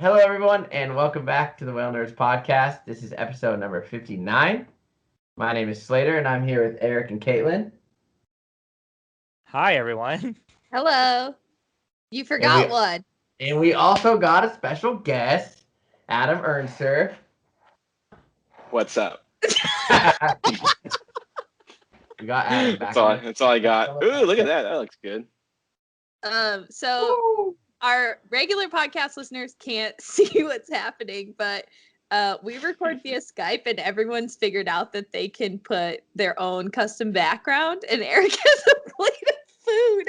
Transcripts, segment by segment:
Hello, everyone, and welcome back to the Whale Nerds podcast. This is episode number 59. My name is Slater, and I'm here with Eric and Katlyn. Hi, everyone. Hello. You forgot one. And we also got a special guest, Adam Ernster. What's up? We got Adam back. That's all I got. Ooh, look at that. That looks good. So our regular podcast listeners can't see what's happening, but we record via Skype, and everyone's figured out that they can put their own custom background, and Eric has a plate of food.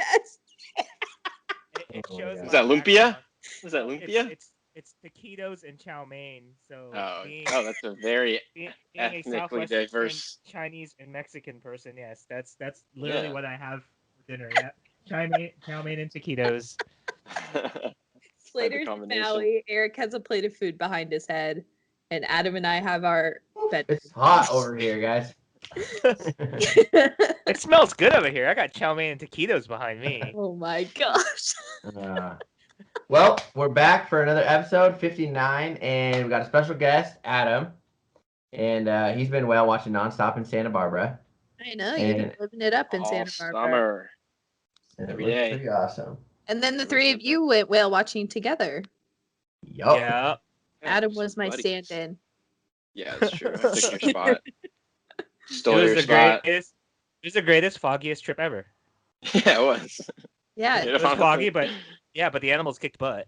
It shows Is that lumpia? Is that lumpia? It's taquitos and chow mein. So that's a very being ethnically a diverse Chinese and Mexican person. Yes, that's literally what I have for dinner. Yeah, chow mein and taquitos. Slater's Valley. Eric has a plate of food behind his head, and Adam and I have our bed. It's hot over here, guys. It smells good over here. I got chow mein and taquitos behind me. Oh my gosh. Well, we're back for another episode, 59, and we got a special guest, Adam. And he's been whale watching nonstop in Santa Barbara. I know, you've been living it up in Santa Barbara. Summer. Every day. Pretty awesome. And then the three of you went whale watching together. Yup. Yeah. Adam was my stand-in. Yeah, that's true. I took your spot. Stole It your was spot. It was the greatest, foggiest trip ever. Yeah, it was. Yeah. It was foggy, but the animals kicked butt.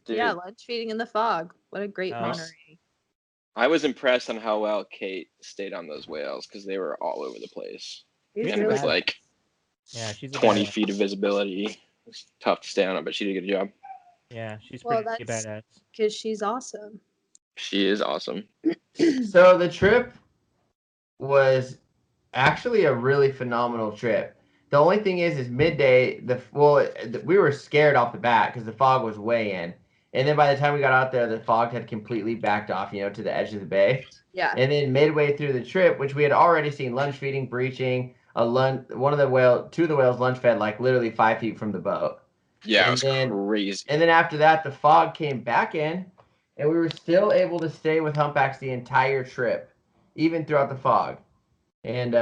Yeah, lunch feeding in the fog. What a great memory. I was impressed on how well Kate stayed on those whales because they were all over the place. She's And with like she's 20 feet of visibility, it was tough to stay on it, but she did a good job. Yeah, she's pretty badass. Because she's awesome. She is awesome. So the trip was actually a really phenomenal trip. The only thing is midday, we were scared off the bat because the fog was way in. And then by the time we got out there, the fog had completely backed off, to the edge of the bay. Yeah. And then midway through the trip, which we had already seen lunch feeding, breaching, two of the whales lunch fed like literally 5 feet from the boat. Yeah, it was crazy. And then after that, the fog came back in, and we were still able to stay with humpbacks the entire trip, even throughout the fog. And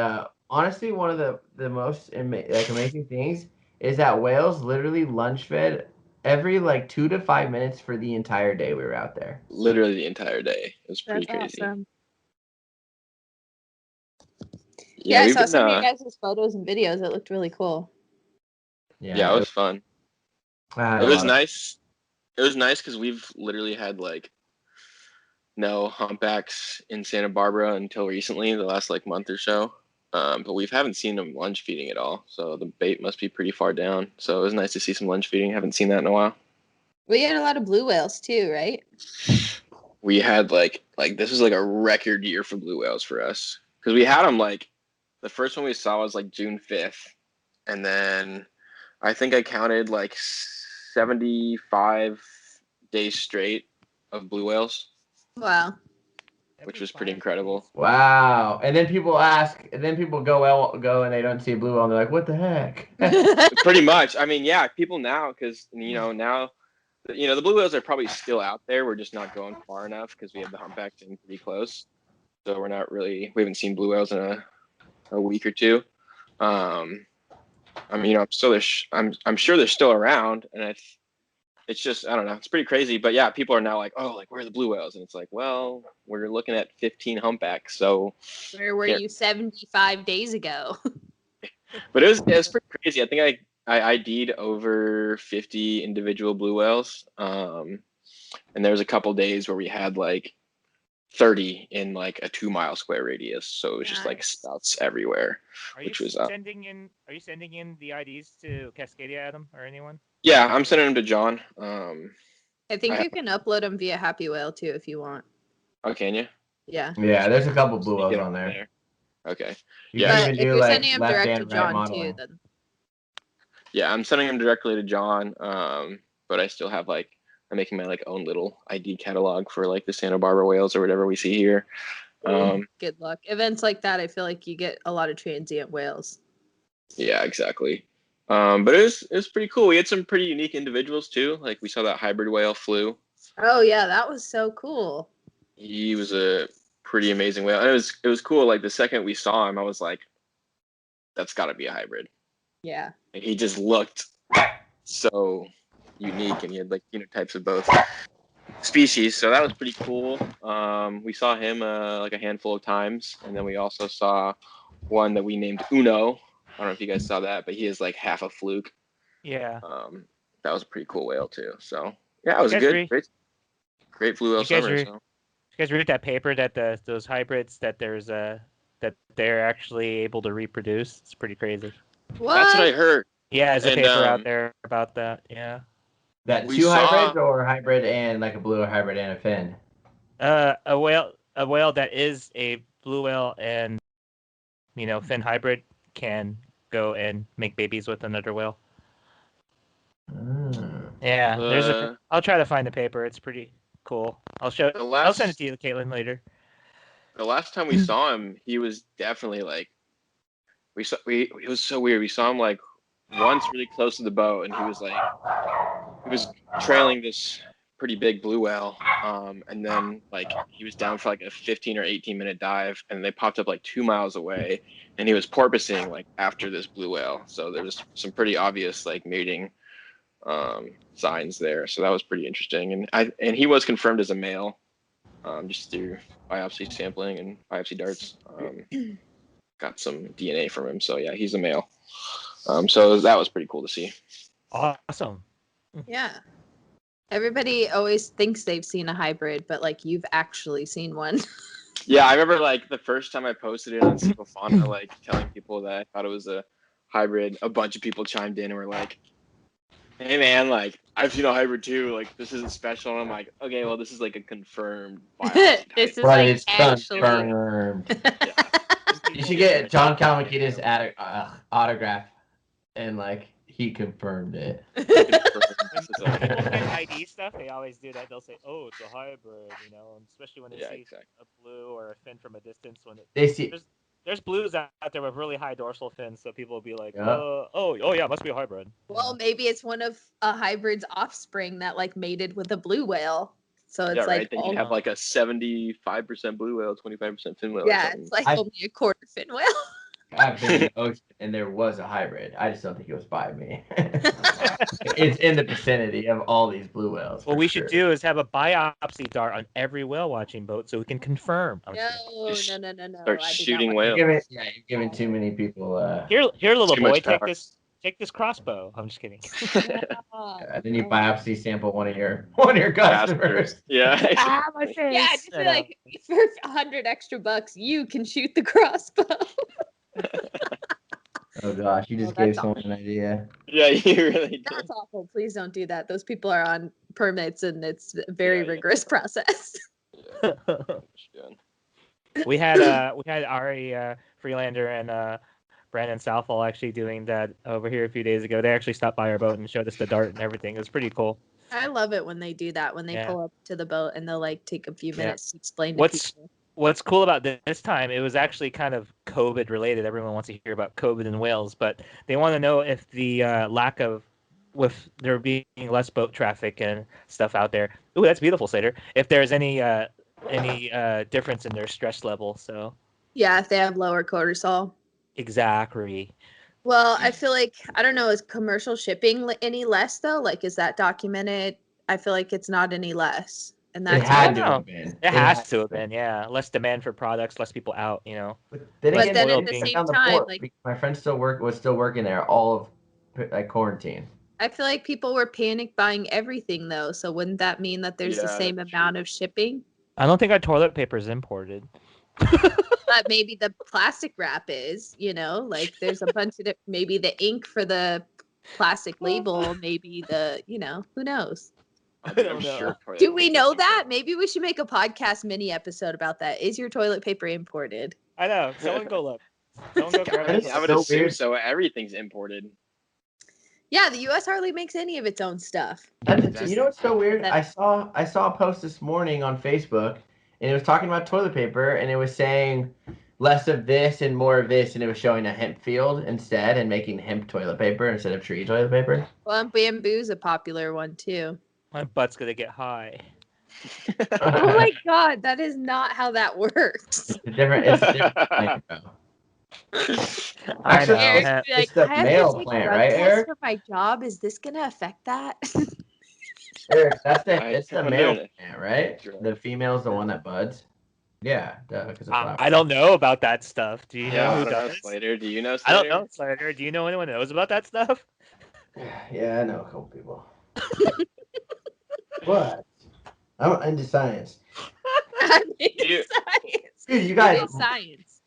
honestly, one of the most amazing things is that whales literally lunch fed every 2 to 5 minutes for the entire day we were out there. Literally the entire day. It was pretty crazy. Awesome. Yeah, I saw some of you guys' photos and videos. It looked really cool. Yeah, it was fun. It was nice. It was nice because we've literally had no humpbacks in Santa Barbara until recently, the last month or so. But we haven't seen them lunch feeding at all. So the bait must be pretty far down. So it was nice to see some lunch feeding. Haven't seen that in a while. We had a lot of blue whales too, right? We had this was a record year for blue whales for us. Because we had them the first one we saw was June 5th. And then I think I counted 75 days straight of blue whales. Wow. Which was pretty incredible. Wow. And then people go and they don't see a blue whale and they're like, what the heck? Pretty much. I mean, yeah, people now, because, now, the blue whales are probably still out there. We're just not going far enough because we have the humpbacks in pretty close. So we haven't seen blue whales in a week or two. I'm sure they're still around, and it's just, I don't know, it's pretty crazy. But yeah, people are now where are the blue whales? And it's well, we're looking at 15 humpbacks. So where were you 75 days ago? But it was pretty crazy. I think I ID'd over 50 individual blue whales. And there was a couple days where we had 30 in a 2 mile square radius. So it was just spouts everywhere. Are you sending in the IDs to Cascadia, Adam, or anyone? Yeah, I'm sending them to John. I think you can upload them via Happy Whale too if you want. Oh, can you? Yeah. Yeah, there's a couple blue whales on there. Okay. Yeah. But if you're sending them direct to John too, then. Yeah, I'm sending them directly to John. But I still have I'm making my own little ID catalog for the Santa Barbara whales or whatever we see here. Good luck. Events like that, I feel like you get a lot of transient whales. Yeah, exactly. But it was pretty cool. We had some pretty unique individuals too. We saw that hybrid whale flew. Oh yeah, that was so cool. He was a pretty amazing whale. And it was cool. Like the second we saw him, I was like, that's got to be a hybrid. Yeah. And he just looked so unique, and he had like types of both species. So that was pretty cool. We saw him like a handful of times, and then we also saw one that we named Uno. I don't know if you guys saw that, but he is like half a fluke. Yeah. That was a pretty cool whale too. So yeah, it was a good, great blue whale summer. You guys read that paper that those hybrids that that they're actually able to reproduce? It's pretty crazy. What? That's what I heard. Yeah, there's a paper out there about that. Yeah. That hybrids or hybrid and like a blue hybrid and a fin? A whale that is a blue whale and fin hybrid can go and make babies with another whale. Yeah, I'll try to find the paper. It's pretty cool. I'll send it to you, Katlyn, later. The last time we saw him, he was definitely like it was so weird. We saw him like once really close to the boat, and he was trailing this pretty big blue whale, and then like he was down for like a 15 or 18-minute dive, and they popped up like 2 miles away, and he was porpoising like after this blue whale. So there was some pretty obvious like mating signs there. So that was pretty interesting, and he was confirmed as a male, just through biopsy sampling and biopsy darts. Got some DNA from him, so yeah, he's a male. So that was pretty cool to see. Awesome. Yeah. Everybody always thinks they've seen a hybrid, but like you've actually seen one. Yeah, I remember like the first time I posted it on Single Fauna, like telling people that I thought it was a hybrid. A bunch of people chimed in and were like, "Hey man, like I've seen a hybrid too. Like this isn't special." And I'm like, "Okay, well this is like a confirmed biopsy type." This is like actually confirmed. Yeah. You should get John Calmakida's autograph, and like he confirmed it. When people get ID stuff, they always do that. They'll say, "Oh, it's a hybrid," and especially when they see a blue or a fin from a distance. When they see there's blues out there with really high dorsal fins, so people will be like, "Oh yeah, it must be a hybrid." Well, maybe it's one of a hybrid's offspring that like mated with a blue whale. So it's like Then you have like a 75% blue whale, 25% fin whale. Yeah, it's like only a quarter fin whale. I've been in the ocean and there was a hybrid. I just don't think it was by me. It's in the vicinity of all these blue whales. What we should do is have a biopsy dart on every whale watching boat so we can confirm. No. Start shooting whales. You're giving too many people. Here, little boy, take this crossbow. I'm just kidding. Then you biopsy sample one of your customers. Yeah. My face. Yeah, just be like, for $100 extra, you can shoot the crossbow. Oh gosh, you just gave someone an idea. Yeah, you really did. That's awful. Please don't do that. Those people are on permits, and it's a very rigorous process. We had Ari Freelander and Brandon Southall actually doing that over here a few days ago. They actually stopped by our boat and showed us the dart and everything. It was pretty cool. I love it when they do that, when they pull up to the boat and they'll like take a few minutes to explain to people. What's cool about this time, it was actually kind of COVID related. Everyone wants to hear about COVID in Wales, but they want to know if the lack of, with there being less boat traffic and stuff out there. Ooh, that's beautiful, Slater. If there's any difference in their stress level. So yeah, if they have lower cortisol. Exactly. Well, I feel like, I don't know, is commercial shipping any less though? Like, is that documented? I feel like it's not any less. And that's it had to have been. It has to have been, yeah. Less demand for products, less people out, But then at the same time, like my friend was still working there all of like quarantine. I feel like people were panic buying everything though. So wouldn't that mean that there's the same amount of shipping? I don't think our toilet paper is imported. But maybe the plastic wrap is, like there's a bunch of maybe the ink for the plastic label, maybe the, who knows? I'm sure. Do we know that? Maybe we should make a podcast mini episode about that. Is your toilet paper imported? I know. Someone go look. Someone go grab it. I would assume so. Everything's imported. Yeah, the U.S. hardly makes any of its own stuff. You know what's so weird? I saw a post this morning on Facebook, and it was talking about toilet paper, and it was saying less of this and more of this, and it was showing a hemp field instead and making hemp toilet paper instead of tree toilet paper. Well, bamboo's a popular one too. My butt's gonna get high. Oh my god, that is not how that works. It's a different plant, bro. I know. Eric, It's like, the I have male to take plant, blood right, tests Eric? for my job. Is this gonna affect that? Eric, it's the wonder- male plant, right? The female's the one that buds. Yeah, because of flowers. I don't know about that stuff. Do you know I who don't know, does? Slater. Do you know, I Slater? don't know, Slater. Do you know anyone that knows about that stuff? Yeah, I know a couple people. What? I'm into science. I'm into You- science. Dude, you It guys, is science.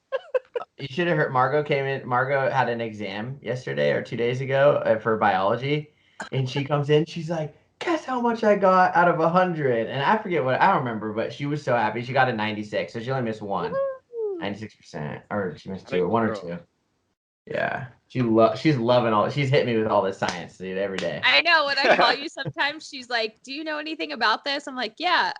you should have heard Margot came in. Margot had an exam yesterday or 2 days ago for biology, and she comes in. She's like, "Guess how much I got out of 100?" And I forget what I don't remember, but she was so happy. She got a 96, so she only missed one. Woo. 96%, or she missed I think two, one or girl. two. Yeah, she's loving all. She's hit me with all this science, dude, every day. I know when I call you sometimes, she's like, "Do you know anything about this?" I'm like, "Yeah."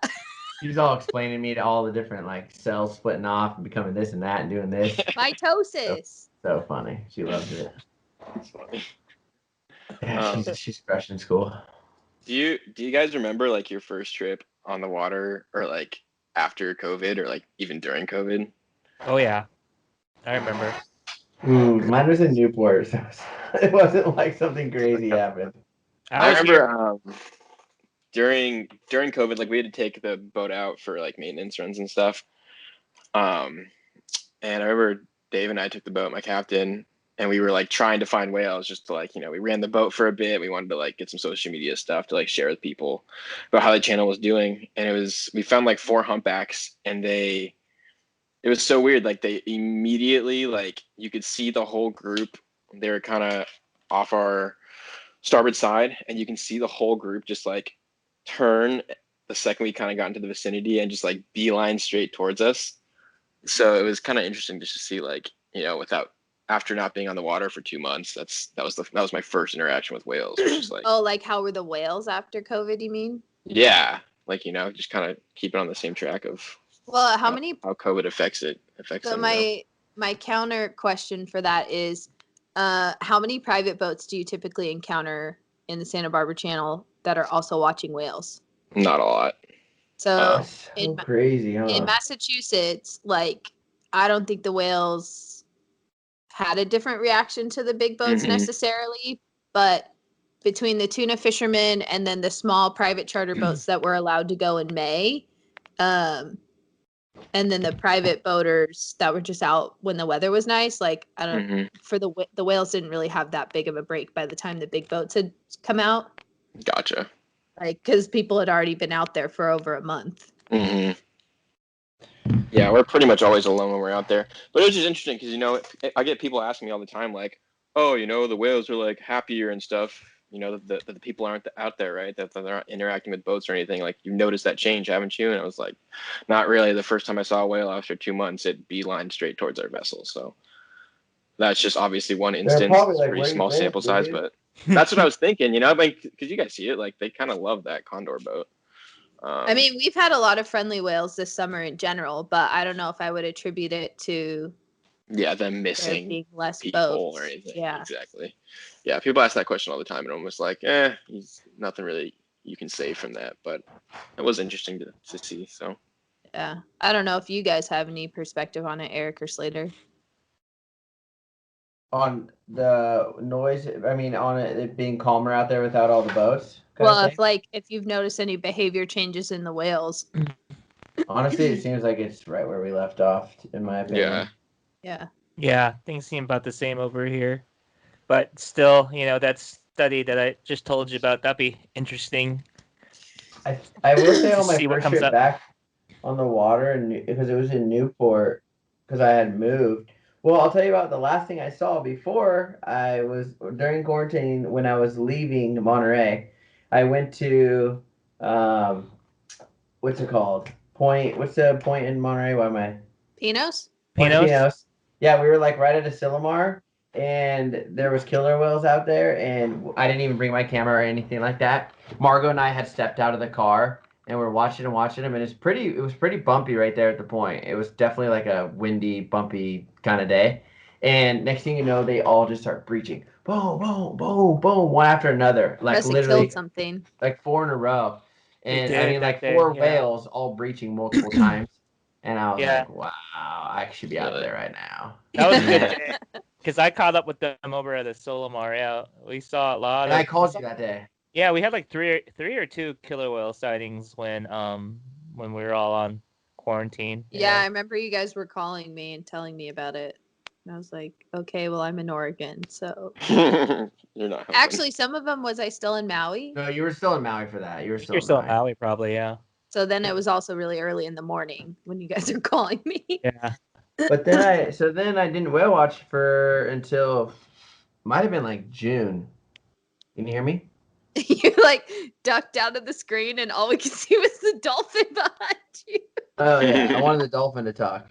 She's all explaining me to all the different like cells splitting off and becoming this and that and doing this. Mitosis. So funny. She loves it. That's funny. Yeah, she's fresh in school. Do you guys remember like your first trip on the water, or like after COVID, or like even during COVID? Oh yeah, I remember. Mine was in Newport, so it wasn't like something crazy happened. I was remember during COVID, like we had to take the boat out for like maintenance runs and stuff. And I remember Dave and I took the boat, my captain, and we were like trying to find whales just to like, we ran the boat for a bit. We wanted to like get some social media stuff to like share with people about how the channel was doing. And we found like 4 humpbacks, and it was so weird. Like they immediately, like you could see the whole group. They were kind of off our starboard side, and you can see the whole group just like turn the second we kind of got into the vicinity and just like beeline straight towards us. So it was kind of interesting just to see, like, after not being on the water for 2 months, that was my first interaction with whales. Which is like, Oh, like how were the whales after COVID? You mean? yeah, like just kind of keep it on the same track of Well, how COVID affects So them. my counter question for that is, how many private boats do you typically encounter in the Santa Barbara Channel that are also watching whales? Not a lot. So So crazy, huh? in Massachusetts, like I don't think the whales had a different reaction to the big boats necessarily, but between the tuna fishermen and then the small private charter boats that were allowed to go in May, and then the private boaters that were just out when the weather was nice, like I don't for the whales didn't really have that big of a break by the time the big boats had come out. Gotcha. Like because people had already been out there for over a month. Yeah, we're pretty much always alone when we're out there. But it was just interesting because I get people asking me all the time, like, "Oh, the whales are like happier and stuff. That the people aren't out there, right? That they're not interacting with boats or anything. Like, you noticed that change, haven't you?" And I was like, "Not really. The first time I saw a whale after 2 months, it beelined straight towards our vessel. So that's just obviously one instance. Probably It's like, pretty small sample size, but that's what I was thinking. Because you guys see it, like they kind of love that condor boat. I mean, we've had a lot of friendly whales this summer in general, but I don't know if I would attribute it to them missing being less people boats or anything. Yeah, exactly. Yeah, people ask that question all the time, and I'm almost like, nothing really you can say from that. But it was interesting to see. So yeah, I don't know if you guys have any perspective on it, Eric or Slater. On the noise, I mean, on it being calmer out there without all the boats. Well, if you've noticed any behavior changes in the whales. Honestly, it seems like it's right where we left off, in my opinion. Yeah, things seem about the same over here, but still, that study that I just told you about, that'd be interesting. I will say on my see what first comes trip up. back on the water, and because it was in Newport, because I had moved. Well, I'll tell you about the last thing I saw before I was during quarantine when I was leaving Monterey. I went to what's it called? What's the point in Monterey? Why am I? Pinos? Pinos. Yeah, we were like right at Asilomar, and there was killer whales out there, and I didn't even bring my camera or anything like that. Margot and I had stepped out of the car, and we're watching them, and it was pretty bumpy right there at the point. It was definitely like a windy, bumpy kind of day. And next thing you know, they all just start breaching. Boom, boom, boom, boom, one after another. Like Must have literally killed something. like 4 in a row. And did I mean, that like day, 4 yeah. whales all breaching multiple times. And I was Yeah. like, wow, I should be out there right now. That was a good Man. day. Because I caught up with them over at the Solomar. Yeah, we saw a lot And of. I called you that day. Yeah, we had like three or two killer whale sightings when we were all on quarantine. Yeah, I remember you guys were calling me and telling me about it. And I was like, okay, well, I'm in Oregon, so. You're not helping. Actually, some of them, was I still in Maui? No, you were still in Maui for that. You're still in Maui, probably, yeah. So then it was also really early in the morning when you guys are calling me. Yeah. But then I didn't whale watch until might have been like June. Can you hear me? You like ducked out of the screen and all we could see was the dolphin behind you. Oh yeah, I wanted the dolphin to talk.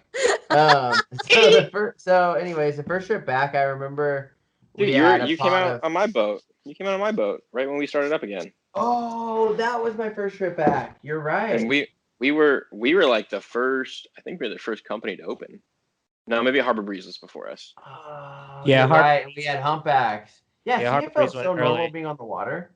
Anyways, the first trip back, I remember Dude, you came out on my boat. You came out on my boat right when we started up again. Oh, that was my first trip back. You're right. And we were like the first. I think we were the first company to open. No, maybe Harbor Breeze was before us. Yeah, right. We had humpbacks. Yeah, see, Harbor it felt Breeze so went normal early. being on the water.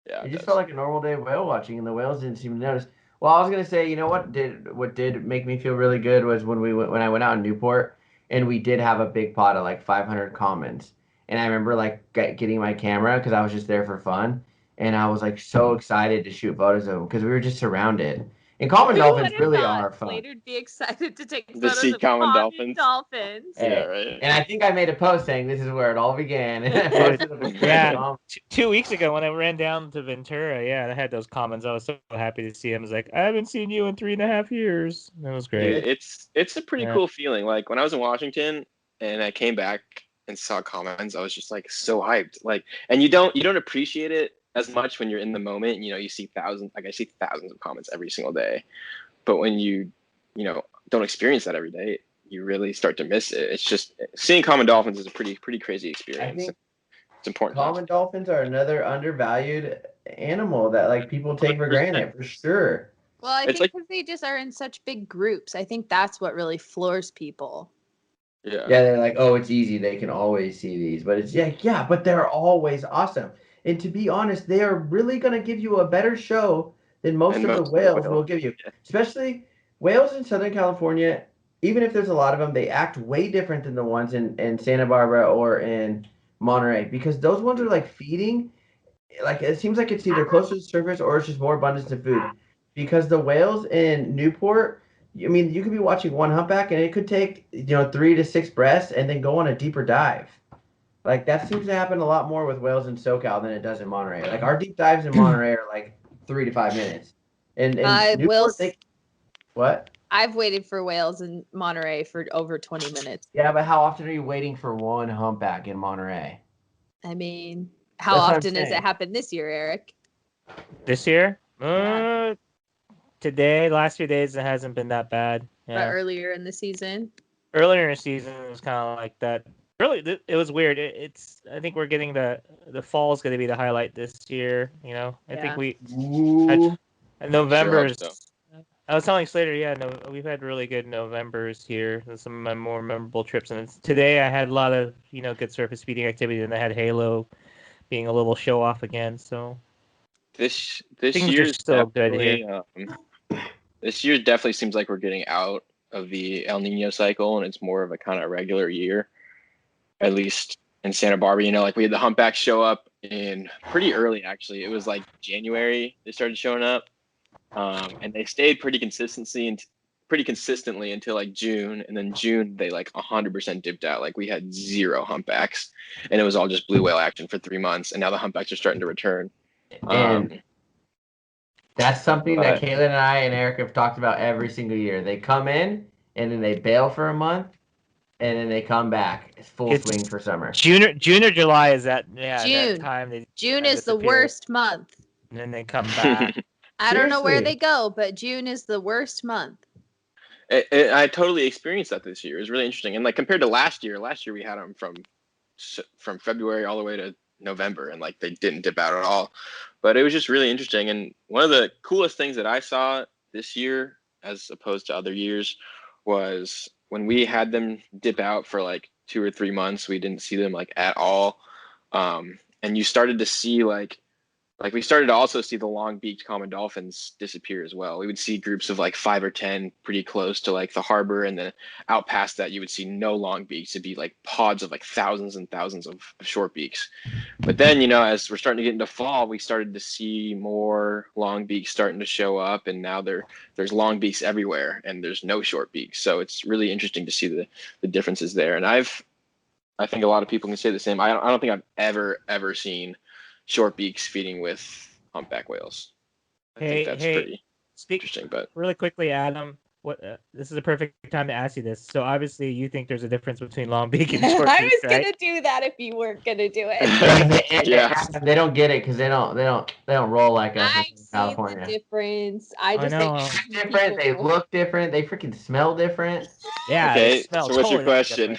Yeah, It just felt like a normal day of whale watching, and the whales didn't seem to notice. Well, I was gonna say, you know what did make me feel really good was when I went out in Newport, and we did have a big pot of like 500 commons, and I remember like getting my camera because I was just there for fun, and I was like so excited to shoot photos of them because we were just surrounded. And common dolphins really are fun. Slater'd be excited to take To photos see of common dolphins. Hey, Yeah, right. And I think I made a post saying this is where it all began. And I posted a picture Yeah. of Tom. 2 weeks ago when I ran down to Ventura, I had those comments. I was so happy to see him. I was like, I haven't seen you in 3.5 years. That was great. Dude, it's a pretty cool feeling. Like when I was in Washington and I came back and saw comments, I was just like so hyped. Like, and you don't appreciate it as much when you're in the moment. You know, you see thousands. Like I see thousands of comments every single day, but when you don't experience that every day, you really start to miss it. It's just seeing common dolphins is a pretty crazy experience. I think it's important. Common dolphins are another undervalued animal that like people take for granted for sure. Well, I think because they just are in such big groups. I think that's what really floors people. Yeah, they're like, oh, it's easy. They can always see these, but it's but they're always awesome. And to be honest, they are really gonna give you a better show than most of the whales will give you. Especially whales in Southern California. Even if there's a lot of them, they act way different than the ones in Santa Barbara or in Monterey because those ones are like feeding. Like it seems like it's either close to the surface or it's just more abundance of food. Because the whales in Newport, I mean, you could be watching one humpback and it could take 3 to 6 breaths and then go on a deeper dive. Like that seems to happen a lot more with whales in SoCal than it does in Monterey. Like our deep dives in Monterey are like 3 to 5 minutes. And Newport, what? I've waited for whales in Monterey for over 20 minutes. Yeah, but how often are you waiting for one humpback in Monterey? I mean, how often has it happened this year, Eric? This year? Today, last few days, it hasn't been that bad. Yeah. But earlier in the season? Earlier in the season, it was kind of like that. Really, it was weird. I think we're getting the fall is going to be the highlight this year. I think November's. Sure I was telling Slater, we've had really good Novembers here. Some of my more memorable trips, and today I had a lot of good surface speeding activity, and I had Halo being a little show off again. So this things year are still good here. This year definitely seems like we're getting out of the El Nino cycle, and it's more of a kind of regular year, at least in Santa Barbara. Like we had the humpbacks show up in pretty early. Actually, it was like January they started showing up. And they stayed pretty consistently until like June, and then June they like 100% dipped out. Like we had 0 humpbacks, and it was all just blue whale action for 3 months. And now the humpbacks are starting to return. And that's something that Katlyn and I and Eric have talked about every single year. They come in and then they bail for a month, and then they come back full swing for summer. June or July is that? Yeah, June. That time. June is the worst month. And then they come back. I don't know where they go, but June is the worst month. I totally experienced that this year. It was really interesting. And like compared to last year we had them from February all the way to November, and like they didn't dip out at all. But it was just really interesting. And one of the coolest things that I saw this year, as opposed to other years, was when we had them dip out for like 2 or 3 months, we didn't see them like at all. And you started to see like like we started to also see the long-beaked common dolphins disappear as well. We would see groups of like 5 or 10 pretty close to like the harbor, and then out past that you would see no long beaks. It'd be like pods of like thousands and thousands of short beaks. But then, you know, as we're starting to get into fall, we started to see more long beaks starting to show up, and now there's long beaks everywhere and there's no short beaks. So it's really interesting to see the differences there. And I think a lot of people can say the same. I don't think I've ever seen short beaks feeding with humpback whales. I think that's pretty interesting. But really quickly, Adam, this is a perfect time to ask you this. So obviously, you think there's a difference between long beak and short beak, I was right? gonna do that if you weren't gonna do it. Yeah. They don't get it because they don't roll like us I've in seen California. the difference. I just know. think Different. They look different. They freaking smell different. Yeah. Okay. It smells So what's your totally question?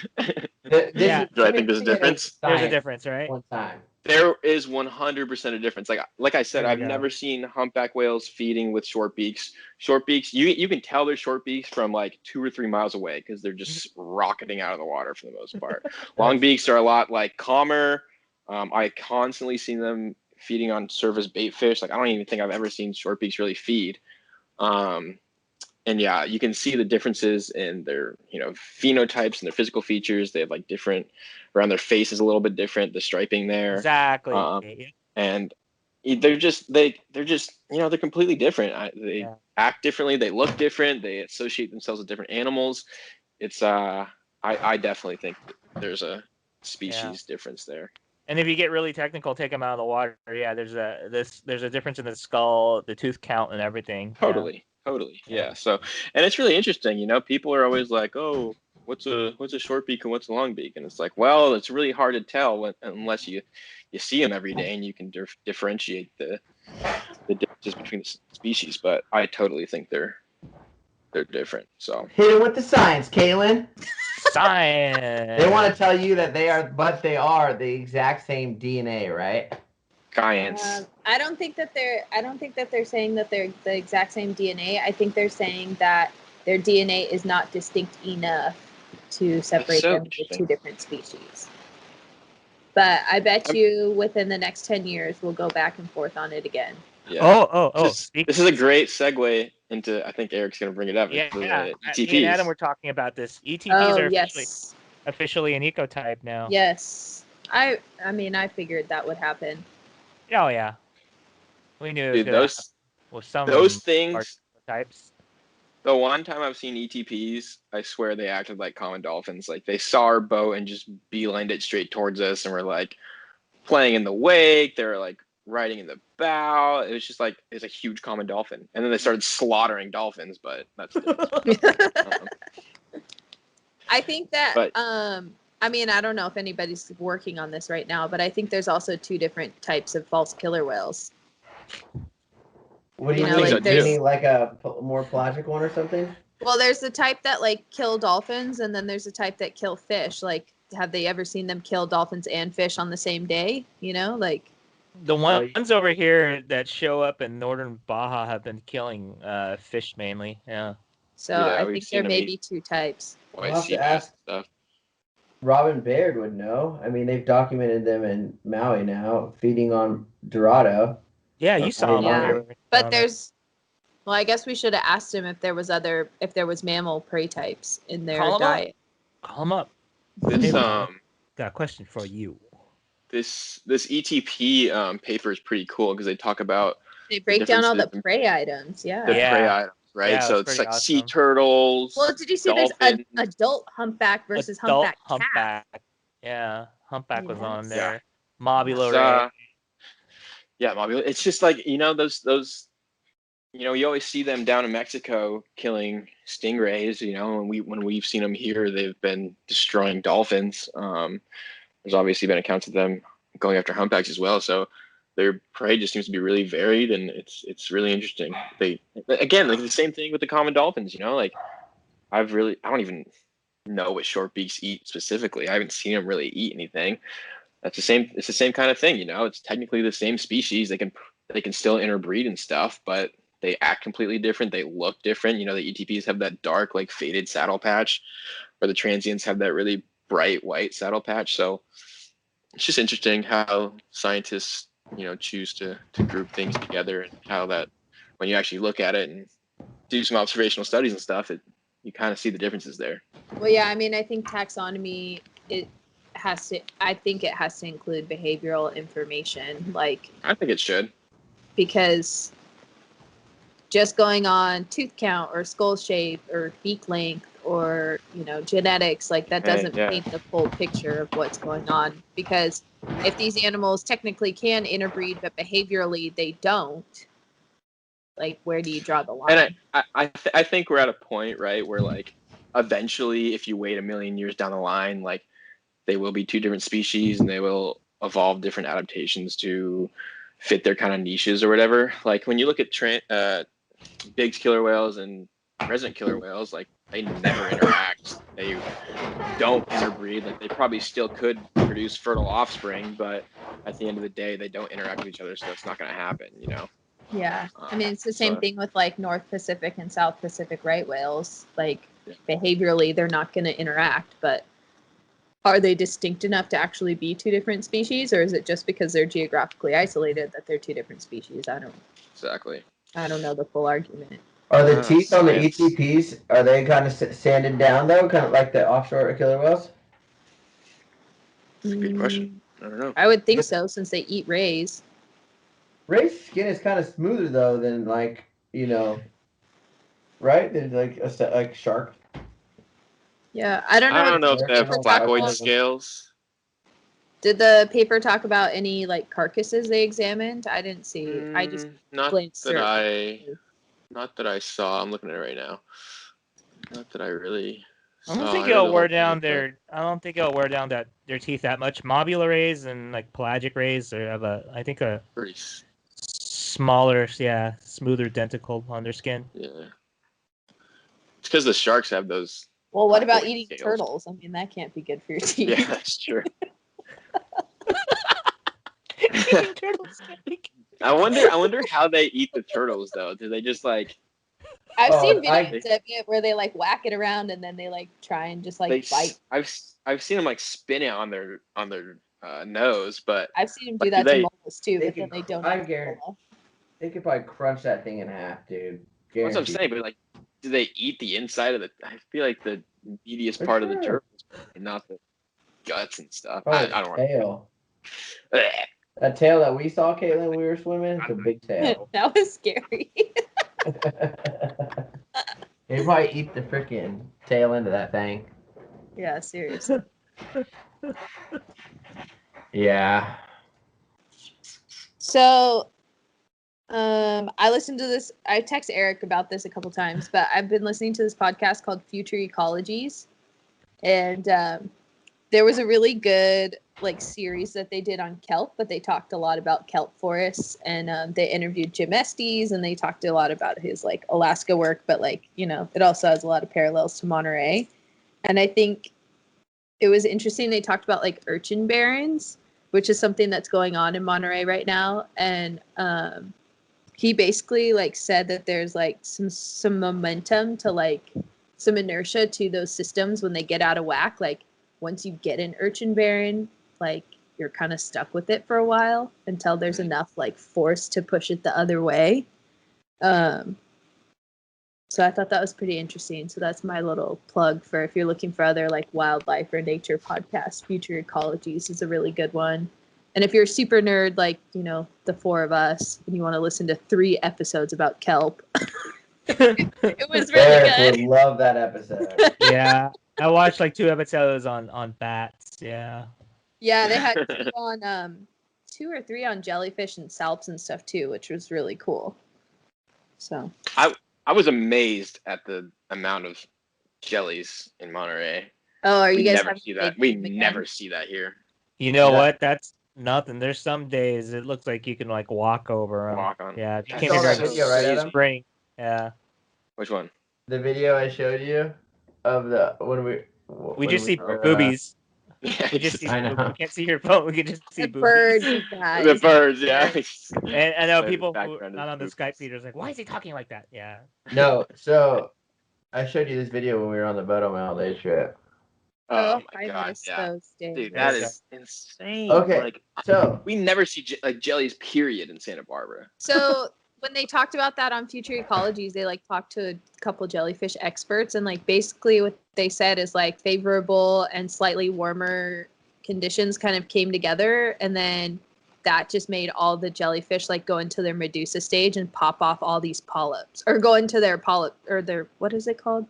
Yeah. Do I think there's a difference? There's a difference, right? One time. There is 100% a difference. Like I said, There you I've go. never seen humpback whales feeding with short beaks. Short beaks, you can tell they're short beaks from like 2 or 3 miles away because they're just rocketing out of the water for the most part. Long beaks are a lot like calmer. I constantly see them feeding on surface bait fish. Like I don't even think I've ever seen short beaks really feed. And yeah, you can see the differences in their, you know, phenotypes and their physical features. They have like different, around their face is a little bit different, the striping there. Exactly. And they're just, you know, they're completely different. They act differently. They look different. They associate themselves with different animals. It's, I definitely think there's a species difference there. And if you get really technical, take them out of the water. Yeah, there's a difference in the skull, the tooth count, and everything. Totally. Yeah. So, and it's really interesting. You know, people are always like, "Oh, what's a short beak and what's a long beak?" And it's like, well, it's really hard to tell unless you see them every day and you can differentiate the differences between the species. But I totally think they're different. So hit it with the science, Katlyn. Science. They want to tell you that they are the exact same DNA, right? Science. I don't think that they're saying that they're the exact same DNA. I think they're saying that their DNA is not distinct enough to separate them into 2 different species. But I bet you within the next 10 years we'll go back and forth on it again. Yeah. Oh. This is a great segue into, I think Eric's going to bring it up. Yeah. ETPs. Me and Adam were talking about this. ETPs are Oh, officially an ecotype now. yes. I mean, I figured that would happen. Oh yeah. We knew it was Dude, gonna happen with some those things. types. The one time I've seen ETPs, I swear they acted like common dolphins. Like they saw our boat and just beelined it straight towards us, and we're like playing in the wake. They were like riding in the bow. It was just like it's a huge common dolphin, and then they started slaughtering dolphins. But that's I think that I mean, I don't know if anybody's working on this right now, but I think there's also 2 different types of false killer whales. What do you know, mean? like Do you mean like a more pelagic one or something? Well, there's the type that like kill dolphins, and then there's a type that kill fish. Like, have they ever seen them kill dolphins and fish on the same day? You know, like the ones over here that show up in northern Baja have been killing fish mainly. Yeah. So I think there may be 2 types. We'll have to ask stuff. Robin Baird would know. I mean, they've documented them in Maui now, feeding on Dorado. Yeah, you saw them. Yeah. But there's, well, I guess we should have asked him if there was mammal prey types in their diet. Call him up. This got a question for you. This ETP paper is pretty cool because they talk about they break down all the prey items. Yeah. The prey items, right? Yeah, so it's like awesome. sea turtles. Well, did you see dolphins. there's adult humpback versus humpback cat? Yeah, humpback was on there. Yeah. Mobula ray. Yeah, Mobula. It's just like, you know, those you know, you always see them down in Mexico killing stingrays, you know, and when we've seen them here, they've been destroying dolphins. There's obviously been accounts of them going after humpbacks as well. So their prey just seems to be really varied, and it's really interesting. They, again, like the same thing with the common dolphins, you know, like I don't even know what short beaks eat specifically. I haven't seen them really eat anything. It's the same kind of thing, you know. It's technically the same species. They can still interbreed and stuff, but they act completely different. They look different. You know, the ETPs have that dark, like faded saddle patch, where the transients have that really bright white saddle patch. So it's just interesting how scientists choose to group things together, and how that when you actually look at it and do some observational studies and stuff, you kind of see the differences there. Well, yeah, I mean, I think taxonomy, I think it has to include behavioral information, like. I think it should. Because just going on tooth count or skull shape or beak length or, genetics, like that doesn't paint the full picture of what's going on. Because if these animals technically can interbreed, but behaviorally they don't, like, where do you draw the line? And I think we're at a point, right, where like eventually, if you wait a million years down the line, like they will be two different species and they will evolve different adaptations to fit their kind of niches or whatever. Like when you look at Biggs killer whales and resident killer whales, like they never interact. They don't interbreed. Like they probably still could produce fertile offspring, but at the end of the day, they don't interact with each other, so it's not going to happen. Yeah, I mean, it's the same thing with like North Pacific and South Pacific right whales. Like behaviorally, they're not going to interact, but are they distinct enough to actually be two different species, or is it just because they're geographically isolated that they're two different species? I don't know the full argument. Are the teeth on the ETPs, are they kind of sanded down though, kind of like the offshore killer whales? That's a good question. I don't know. I would think so, since they eat rays. Ray's skin is kind of smoother though than like, right? Than like shark. Yeah, I don't know. I don't know if they have placoid scales. Did the paper talk about any like carcasses they examined? I didn't see. I just not that I saw. I'm looking at it right now. Not that I really. I don't think it'll wear down their teeth that much. Mobula rays and like pelagic rays have I think a pretty smaller, smoother denticle on their skin. Yeah, it's because the sharks have those. Well, what about eating turtles? I mean, that can't be good for your teeth. Yeah, that's true. Eating turtles. I wonder how they eat the turtles though. Do they just like? I've seen videos of it where they like whack it around and then they like try and just like bite. I've seen them like spin it on their nose, but I've seen them do that to moles too, but then they don't. I guarantee they could probably crunch that thing in half, dude. That's what I'm saying, but like, do they eat the inside of the? I feel like the meatiest part of the turtle, not the guts and stuff. I don't tail. That tail that we saw, Katlyn, when we were swimming, it's a big tail. That was scary. They probably eat the freaking tail end of that thing. Yeah, seriously. Yeah. So, I listened to this. I text Eric about this a couple times, but I've been listening to this podcast called Future Ecologies, and there was a really good like series that they did on kelp, but they talked a lot about kelp forests, and they interviewed Jim Estes, and they talked a lot about his like Alaska work, but like it also has a lot of parallels to Monterey. And I think it was interesting. They talked about like urchin barrens, which is something that's going on in Monterey right now, and he basically like said that there's like some momentum to like some inertia to those systems when they get out of whack. Like once you get an urchin barren, like you're kind of stuck with it for a while until there's enough like force to push it the other way. So I thought that was pretty interesting. So that's my little plug for if you're looking for other like wildlife or nature podcasts. Future Ecologies is a really good one. And if you're a super nerd like, the four of us, and you want to listen to 3 episodes about kelp, it was really good. Would love that episode. Yeah, I watched like 2 episodes on bats. Yeah. Yeah, they had 2 on 2 or 3 on jellyfish and salps and stuff too, which was really cool. So I was amazed at the amount of jellies in Monterey. Oh, are you guys never see that? We never see that here. You know what? That's nothing. There's some days it looks like you can like walk over them. Walk on. Yeah, you I can't saw that figure video, right, Adam? spring. Yeah. Which one? The video I showed you of the we just see boobies. Yeah, we just see. I know. We can't see your phone. We can just see the boobies. birds, guys. The birds, yeah. And I know people who are not on the Skype feed are like, why is he talking like that? Yeah. No, so I showed you this video when we were on the boat on my all-day trip. Oh my I god, miss yeah. those days. Dude, that is insane. Okay, Like, so we never see like jellies, period, in Santa Barbara. So when they talked about that on Future Ecologies, they like talked to a couple jellyfish experts, and like basically what they said is like favorable and slightly warmer conditions kind of came together, and then that just made all the jellyfish like go into their Medusa stage and pop off all these polyps, or go into their polyp, or their, what is it called?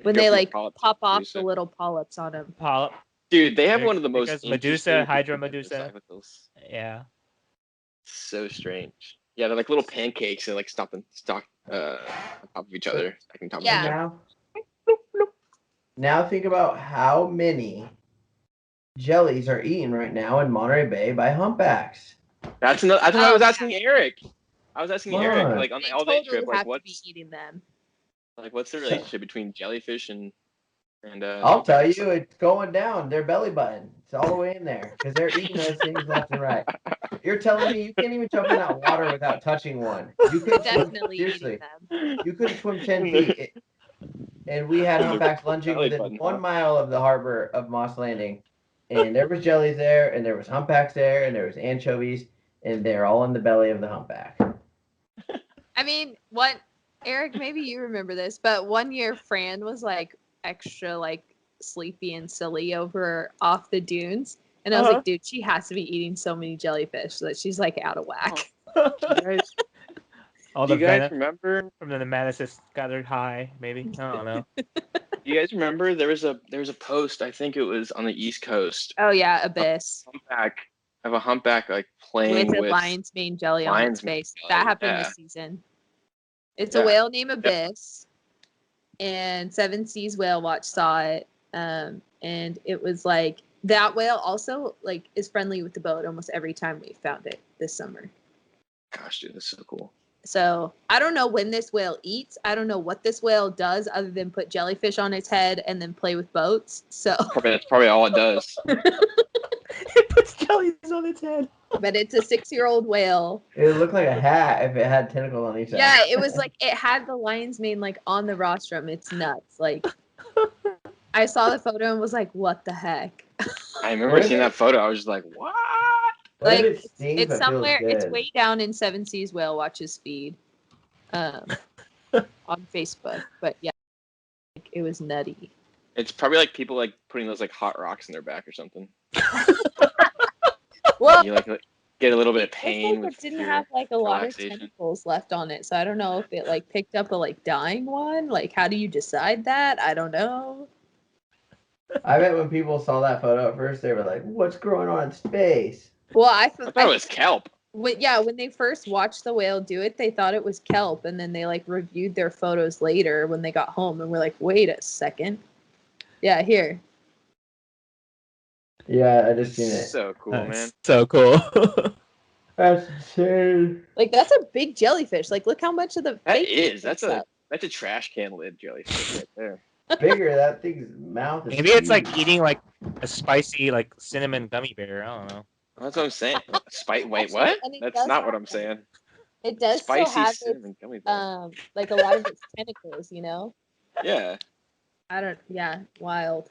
When they like pop off the little polyps on them. Polyp. Dude, they have one of the most Because Medusa, Hydra Medusa. Yeah. So strange. Yeah, they're like little pancakes and like stock on top of each other. Yeah. Now think about how many jellies are eaten right now in Monterey Bay by humpbacks. That's another. I thought I was asking Eric. I was asking Eric, What? like on the They all-day totally trip, like have to be what's eating them. like what's the relationship between jellyfish and I'll tell you, it's going down their belly button. It's all the way in there because they're eating those things left and right. You're telling me you can't even jump in that water without touching one. You could Definitely seriously. eating them. You couldn't swim 10 feet. And we had humpbacks lunging belly within button, 1 mile of the harbor of Moss Landing. And there was jellies there, and there was humpbacks there, and there was anchovies, and they're all in the belly of the humpback. I mean, Eric, maybe you remember this, but one year Fran was like extra like sleepy and silly over off the dunes. And I was like, dude, she has to be eating so many jellyfish that she's like out of whack. All do the you guys venom remember from the nematocysts gathered high, maybe? I don't know. Do you guys remember there was a post, I think it was on the East Coast, Oh yeah, Abyss. of a humpback like playing With a with lion's mane jelly on its face. jelly, That happened yeah. this season. It's a whale named Abyss, and Seven Seas Whale Watch saw it. And it was like that whale also like is friendly with the boat almost every time we found it this summer. Gosh, dude, that's so cool. So I don't know when this whale eats. I don't know what this whale does other than put jellyfish on its head and then play with boats. So That's probably all it does. It puts jellies on its head. But it's a 6-year-old whale. It would look like a hat if it had tentacles on each side. Yeah, it was like it had the lion's mane like on the rostrum. It's nuts. Like I saw the photo and was like, what the heck? I remember seeing that photo. I was just like, what? Like it stings, it's somewhere. It's good? way down in Seven Seas Whale Watch's feed, on Facebook. But yeah, like, it was nutty. It's probably like people like putting those like hot rocks in their back or something. Well, you like get a little bit of pain. It didn't have like a lot of tentacles left on it, so I don't know if it like picked up a like dying one. Like, how do you decide that? I don't know. I bet when people saw that photo at first, they were like, "What's growing on its face?" Well, I thought it was kelp. When they first watched the whale do it, they thought it was kelp, and then they like reviewed their photos later when they got home, and were like, "Wait a second, yeah, here." Yeah, I just seen it. So cool, man. So cool. That's insane. Like that's a big jellyfish. Like, look how much of the that's a trash can lid jellyfish right there. Bigger, that thing's mouth is Maybe it's like eating like a spicy like cinnamon gummy bear. I don't know. That's what I'm saying. Wait, what? That's not what I'm saying. It does spicy still have cinnamon its, gummy bear. like a lot of its tentacles, you know? Yeah. Wild.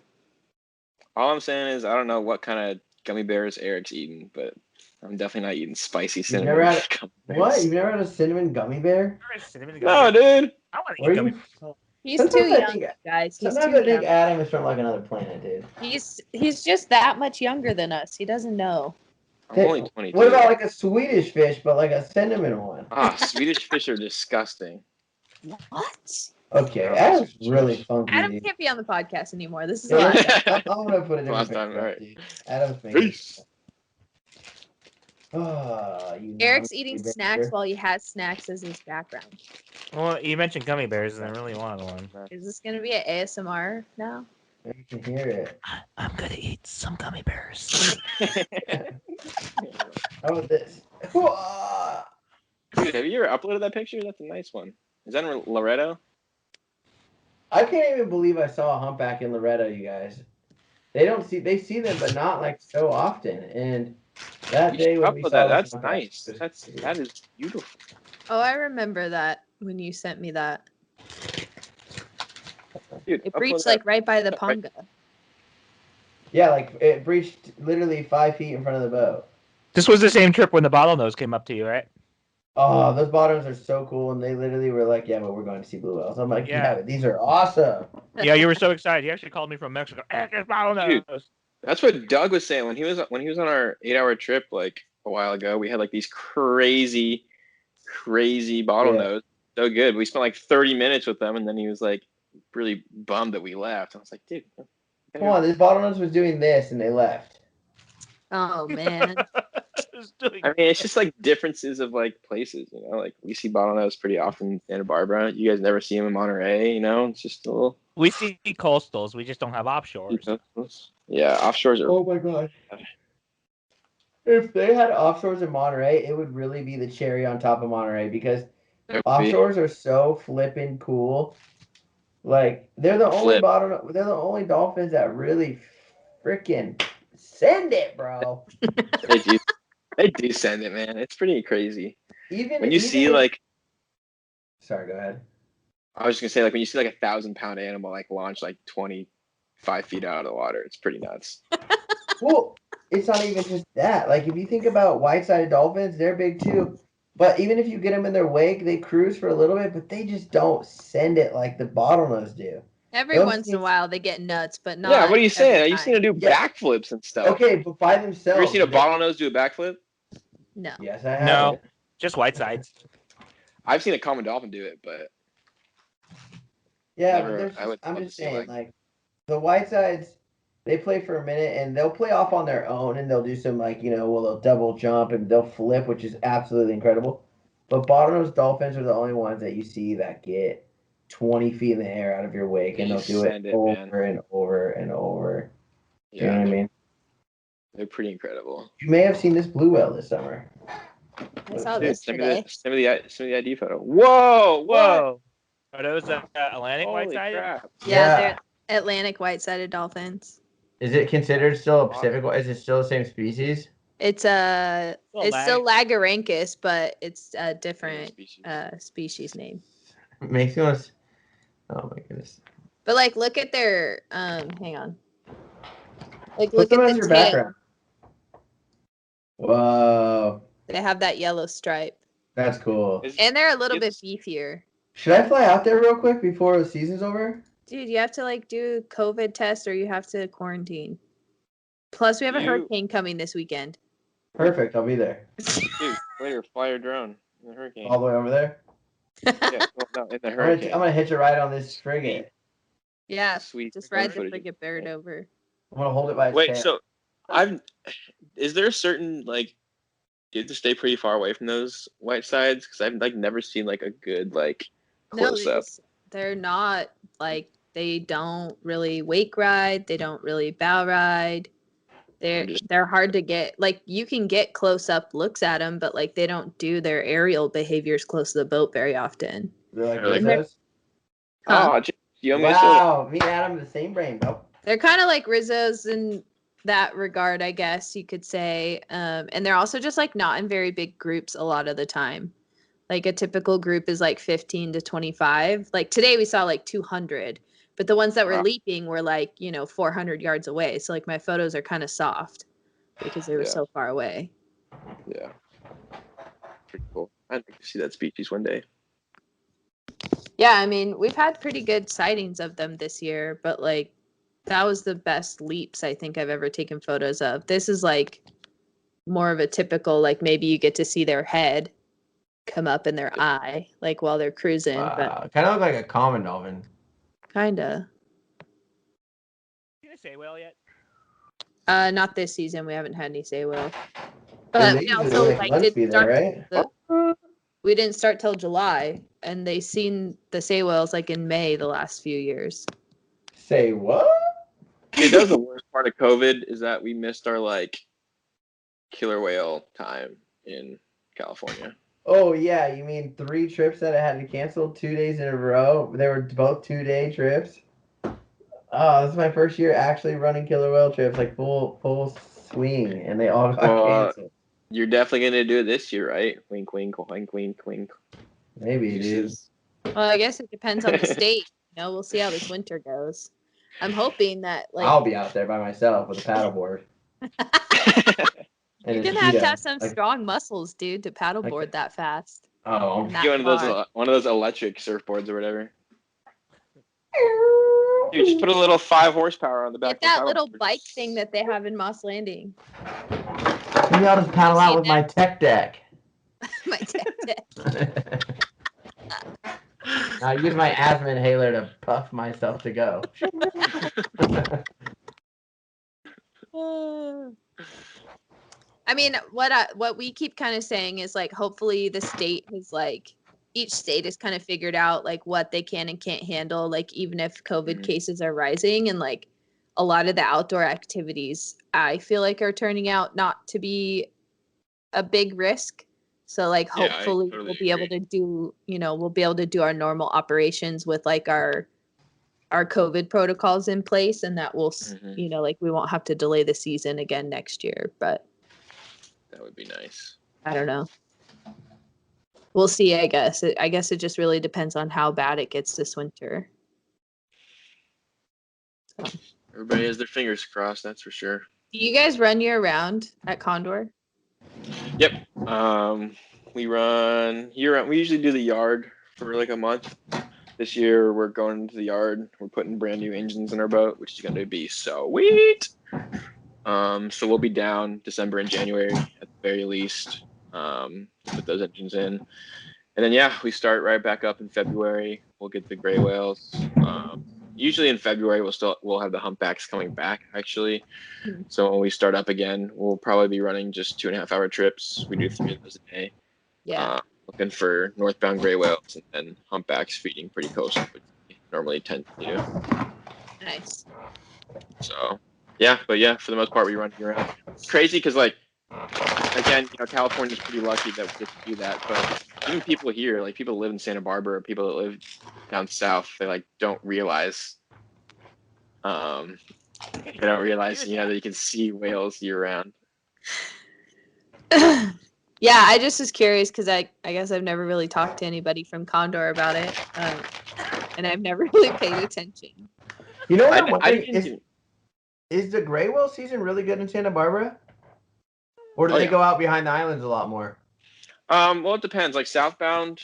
All I'm saying is I don't know what kind of gummy bears Eric's eating, but I'm definitely not eating spicy cinnamon gummy bears. What? You've never had a cinnamon gummy bear? No, dude. I want to eat gummy bears. He's too young, guys. Sometimes I think Adam is from like another planet, dude. He's just that much younger than us. He doesn't know. I'm only 22. What about like a Swedish fish, but like a cinnamon one? Swedish fish are disgusting. What? Okay, Adam's really funky. Adam can't be on the podcast anymore. This is I'm gonna put it in last time, right? Adam's Peace. Eric's eating snacks while he has snacks as his background. Well, you mentioned gummy bears, and I really wanted one. Is this gonna be an ASMR now? You can hear it. I'm gonna eat some gummy bears. How about this? Dude, have you ever uploaded that picture? That's a nice one. Is that in Loretto? I can't even believe I saw a humpback in Loretto, you guys. They see them, but not like so often. And that day when we saw that's nice. That is beautiful. Oh, I remember that when you sent me that. Dude, it breached like right by the Ponga. Yeah, like it breached literally 5 feet in front of the boat. This was the same trip when the bottlenose came up to you, right? Oh, those bottoms are so cool, and they literally were like, "Yeah, but we're going to see blue whales." I'm like, "Yeah, but these are awesome." Yeah, you were so excited. He actually called me from Mexico. It's bottlenose. Dude, that's what Doug was saying when he was on our 8-hour trip like a while ago. We had like these crazy bottlenose, so good. We spent like 30 minutes with them, and then he was like really bummed that we left. I was like, dude, come on, this bottlenose was doing this, and they left. Oh man. I mean, it's just like differences of like places, you know. Like we see bottlenose pretty often in Santa Barbara. You guys never see them in Monterey, you know. It's just a little. We see coastals. We just don't have offshores. Yeah, offshores are. Oh my god. If they had offshores in Monterey, it would really be the cherry on top of Monterey because offshores are so flippin' cool. Like they're the only they're the only dolphins that really freaking send it, bro. They do send it, man. It's pretty crazy. Even when you see like. Sorry, go ahead. I was just gonna say, like when you see like 1,000-pound animal like launch like 25 feet out of the water, it's pretty nuts. Well, it's not even just that. Like if you think about white-sided dolphins, they're big too. But even if you get them in their wake, they cruise for a little bit, but they just don't send it like the bottlenose do. Every once in a while they get nuts, but not. Yeah, what are you saying? You've seen them do backflips and stuff. Okay, but by themselves. You ever seen a bottlenose do a backflip? No. Yes, I have. No, just white sides. I've seen a common dolphin do it, but yeah, but I'm just saying, like the white sides, they play for a minute and they'll play off on their own and they'll do some like they'll double jump and they'll flip, which is absolutely incredible. But bottlenose dolphins are the only ones that you see that get 20 feet in the air out of your wake, and they'll do it over and over and over. Yeah. You know what I mean? They're pretty incredible. You may have seen this blue whale this summer. I saw this today. Send me the ID photo. Whoa! Whoa! Are those Atlantic white-sided? Yeah, they're Atlantic white-sided dolphins. Is it considered still a Pacific? Is it still the same species? It's still Lageranchus, but it's a different species name. It makes me want to. Oh my goodness! But like, look at their hang on. Like, look at the tail. Background. Whoa! They have that yellow stripe. That's cool. And they're a little bit beefier. Should I fly out there real quick before the season's over? Dude, you have to like do COVID test or you have to quarantine. Plus, we have a hurricane coming this weekend. Perfect, I'll be there. Dude, later, fly your drone in the hurricane. All the way over there? Yeah, well, no, in the hurricane. I'm gonna hitch a ride on this frigate. Yeah, sweet. Just ride the frigate bird over. I'm gonna hold it by its tail. So is there a certain like you have to stay pretty far away from those white sides? Because I've like never seen like a good like close up. They're not like they don't really wake ride. They don't really bow ride. They're hard to get. Like you can get close up looks at them, but like they don't do their aerial behaviors close to the boat very often. They're like Rizzos? Oh, wow! Me and Adam the same brain, bro. They're kind of like Rizzos in that regard, I guess you could say. And they're also just like not in very big groups a lot of the time. Like a typical group is like 15 to 25. Like today we saw like 200, but the ones that were leaping were like, 400 yards away. So like my photos are kind of soft because they were so far away. Yeah. Pretty cool. I'd like to see that species one day. Yeah, I mean, we've had pretty good sightings of them this year, but like that was the best leaps I think I've ever taken photos of. This is like more of a typical, like maybe you get to see their head come up in their eye, like while they're cruising. But kind of look like a common dolphin. Kinda. Seen a sei whale yet? Not this season. We haven't had any sei whale. But we also didn't start. We didn't start till July, and they seen the sei whales like in May the last few years. Say what? That was the worst part of COVID is that we missed our like killer whale time in California. Oh yeah, you mean 3 trips that I had to cancel 2 days in a row? They were both 2-day trips. Oh, this is my first year actually running killer whale trips, like full swing, and they all got canceled. You're definitely gonna do it this year, right? Wink, wink, wink, wink, wink. Maybe, dude. Well, I guess it depends on the state. We'll see how this winter goes. I'm hoping that I'll be out there by myself with a paddleboard. You're gonna have to have some strong muscles, dude, to paddleboard that fast. Oh, I'm get one of those electric surfboards or whatever. Dude, just put a little 5 horsepower on the back. Get that little bike thing that they have in Moss Landing. Maybe I'll just paddle out with my tech deck. My tech deck. I use my asthma inhaler to puff myself to go. I mean, what we keep kind of saying is like, hopefully the state has like, each state has kind of figured out like what they can and can't handle, like even if COVID cases are rising, and like a lot of the outdoor activities I feel like are turning out not to be a big risk. So like hopefully we'll be able to do, we'll be able to do our normal operations with like our COVID protocols in place, and that will, like we won't have to delay the season again next year. But that would be nice. I don't know. We'll see, I guess. I guess it just really depends on how bad it gets this winter. So. Everybody has their fingers crossed, that's for sure. Do you guys run year-round at Condor? Yep. We run year-round. We usually do the yard for like a month. This year, we're going to the yard. We're putting brand new engines in our boat, which is going to be sweet. So we'll be down December and January at the very least. Put those engines in, and then we start right back up in February. We'll get the gray whales. Usually in February we'll have the humpbacks coming back actually. So when we start up again, we'll probably be running just 2.5 hour trips. We do 3 of those a day. Looking for northbound gray whales and then humpbacks feeding pretty coastal, which we normally tend to do. Nice. So for the most part we run year-round. It's crazy because like, again, California's pretty lucky that we get to do that. But even people here, like people that live in Santa Barbara, people that live down south, they like don't realize. That you can see whales year round. Yeah, I just was curious because I guess I've never really talked to anybody from Condor about it, and I've never really paid attention. You know what? Is the gray whale season really good in Santa Barbara? Or do they go out behind the islands a lot more? Well, it depends. Like southbound,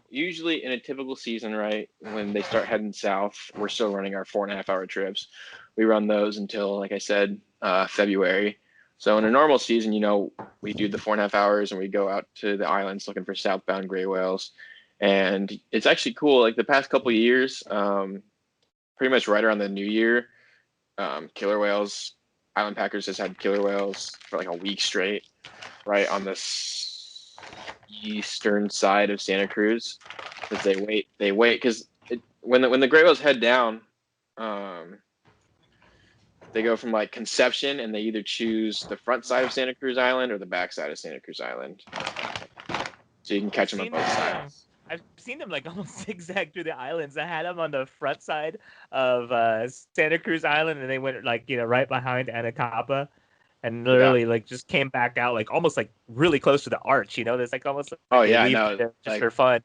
usually in a typical season, right, when they start heading south, we're still running our 4.5 hour trips. We run those until, like I said, February. So in a normal season, we do the 4.5 hours and we go out to the islands looking for southbound gray whales. And it's actually cool. Like the past couple of years, pretty much right around the new year, killer whales, Island Packers has had killer whales for like a week straight, right on the eastern side of Santa Cruz. Because they wait because when the gray whales head down, they go from like Conception and they either choose the front side of Santa Cruz Island or the back side of Santa Cruz Island. So you can catch them on both sides. I've seen them like almost zigzag through the islands. I had them on the front side of Santa Cruz Island, and they went like right behind Anacapa, and literally like just came back out like almost like really close to the arch. There's like almost just like, for fun.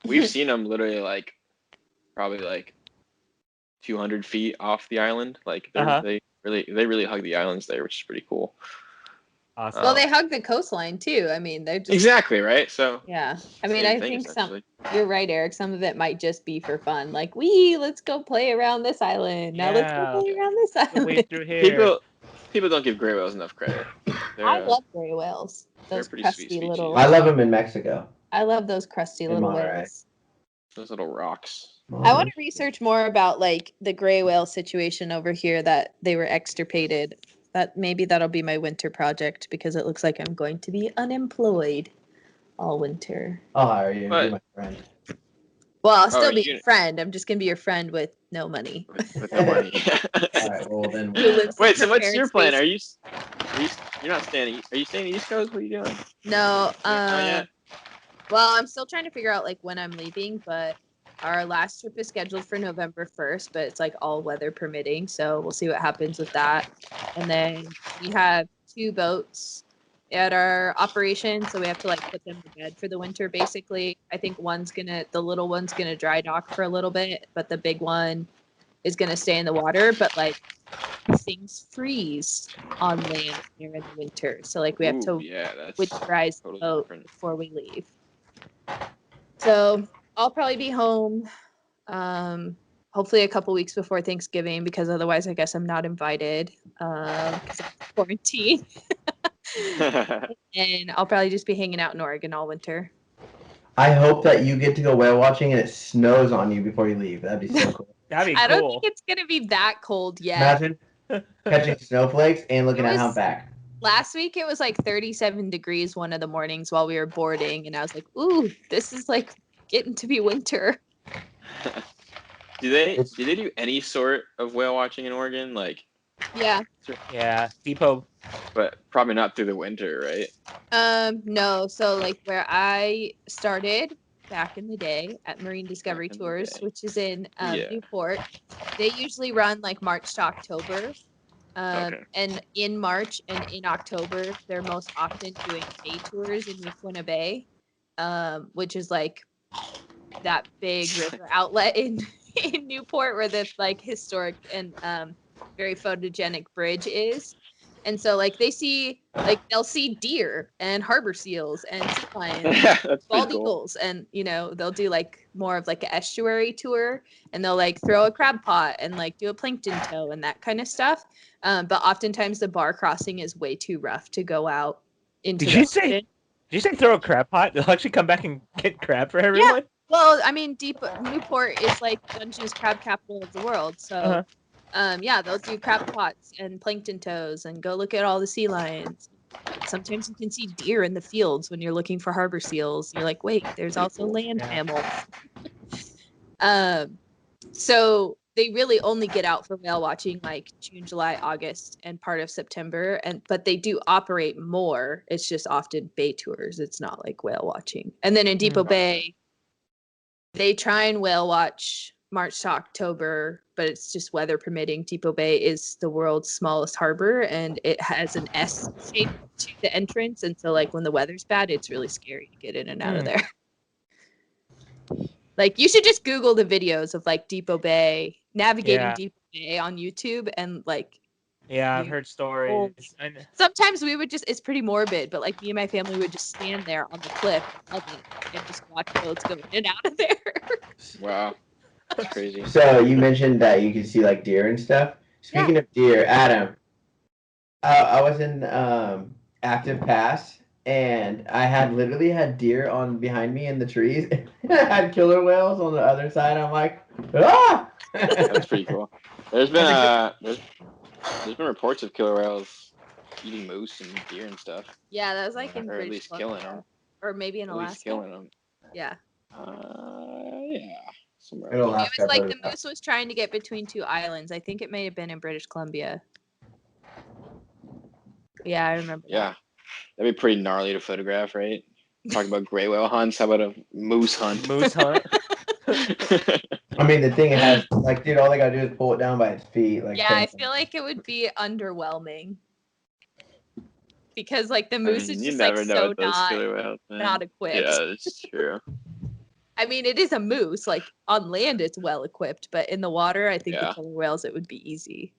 We've seen them literally like probably like 200 feet off the island. Like they really hug the islands there, which is pretty cool. Awesome. Well, they hug the coastline too. I mean, they're just exactly right. So yeah, I mean, I think you're right, Eric. Some of it might just be for fun, like let's go play around this island. Now let's go play around this island. Wade through here. People don't give gray whales enough credit. I love gray whales. Those pretty crusty sweet little. I love them in Mexico. I love those crusty little whales. Those little rocks. I want to research more about like the gray whale situation over here that they were extirpated. Maybe that'll be my winter project because it looks like I'm going to be unemployed all winter. I'll hire you. You're my friend. Well, I'll still be your friend. I'm just gonna be your friend with no money. With no money. All right. Well then. Wait. So what's your plan? You're not staying? Are you staying East Coast? What are you doing? No. Well, I'm still trying to figure out like when I'm leaving, but our last trip is scheduled for November 1st, but it's like all weather permitting. So we'll see what happens with that. And then we have 2 boats at our operation. So we have to like put them to bed for the winter, basically. I think the little one's going to dry dock for a little bit, but the big one is going to stay in the water, but like things freeze on land during the winter. So like we have to winterize the boat before we leave. So I'll probably be home hopefully a couple weeks before Thanksgiving, because otherwise I guess I'm not invited because of quarantine. And I'll probably just be hanging out in Oregon all winter. I hope that you get to go whale watching and it snows on you before you leave. That'd be so cool. That'd be cool. I don't think it's gonna be that cold yet. Imagine catching snowflakes and looking at humpback. Last week it was like 37 degrees one of the mornings while we were boarding, and I was like, ooh, this is like getting to be winter. Do they do any sort of whale watching in Oregon? Like, yeah, depot, but probably not through the winter, right? No. So like where I started back in the day at Marine Discovery Tours, which is in Newport, they usually run like March to October. And in March and in October, they're most often doing bay tours in Yaquina Bay, which is like that big river outlet in Newport where the like historic and very photogenic bridge is. And so like they'll see deer and harbor seals and sea lions, bald eagles, and they'll do like more of like an estuary tour, and they'll like throw a crab pot and like do a plankton tow and that kind of stuff. But oftentimes the bar crossing is way too rough to go out into. Did you say throw a crab pot? They'll actually come back and get crab for everyone? Yeah. Well, I mean, Newport is like Dungeness crab capital of the world, so they'll do crab pots and plankton tows and go look at all the sea lions. Sometimes you can see deer in the fields when you're looking for harbor seals. You're like, wait, there's also land mammals. So they really only get out for whale watching like June, July, August, and part of September. But they do operate more. It's just often bay tours. It's not like whale watching. And then in Depot Bay, they try and whale watch March to October, but it's just weather permitting. Depot Bay is the world's smallest harbor, and it has an S shape to the entrance. And so like when the weather's bad, it's really scary to get in and out of there. Like you should just Google the videos of like Depot Bay, navigating Depot Bay on YouTube, and like. Yeah, I've heard stories. Sometimes we would it's pretty morbid, but like me and my family would just stand there on the cliff and just watch boats go in and out of there. Wow. That's crazy. So you mentioned that you can see like deer and stuff. Speaking of deer, Adam, I was in Active Pass, and I literally had deer on behind me in the trees. I had killer whales on the other side. I'm like, ah! That's pretty cool. There's been reports of killer whales eating moose and deer and stuff. Yeah, that was like in or at least killing them. Or maybe in Alaska. At least killing them. Yeah. Yeah. It was like the moose was trying to get between two islands. I think it may have been in British Columbia. Yeah, I remember. Yeah. That'd be pretty gnarly to photograph, right? Talking about gray whale hunts. How about a moose hunt? Moose hunt. I mean, the thing has like, dude, all they gotta do is pull it down by its feet. Like, yeah, I feel like it would be underwhelming because like the moose is just like so not equipped. Yeah, that's true. I mean, it is a moose. Like on land, it's well equipped, but in the water, I think the killer whales, it would be easy.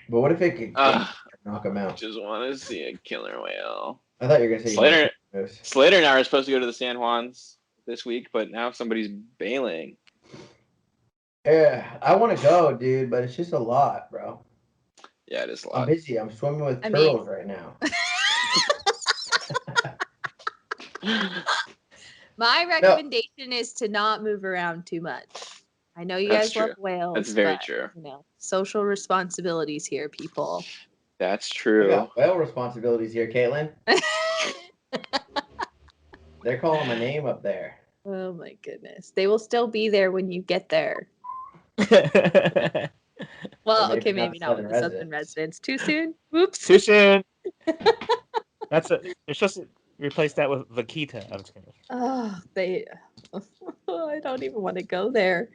But what if it could knock them out? Just want to see a killer whale. I thought you were gonna say Slater and I are supposed to go to the San Juans this week, but now somebody's bailing. Yeah, I want to go, dude, but it's just a lot, bro. Yeah, it is a lot. I'm busy. I'm swimming with turtles right now. My recommendation is to not move around too much. I know you guys love whales. That's very true. Social responsibilities here, people. That's true. We got whale responsibilities here, Katlyn. They're calling my name up there. Oh my goodness. They will still be there when you get there. Well, okay, maybe not with the southern residents. Too soon? Oops. Too soon. They're supposed to replace that with vaquita. I was kidding. Oh, I don't even want to go there.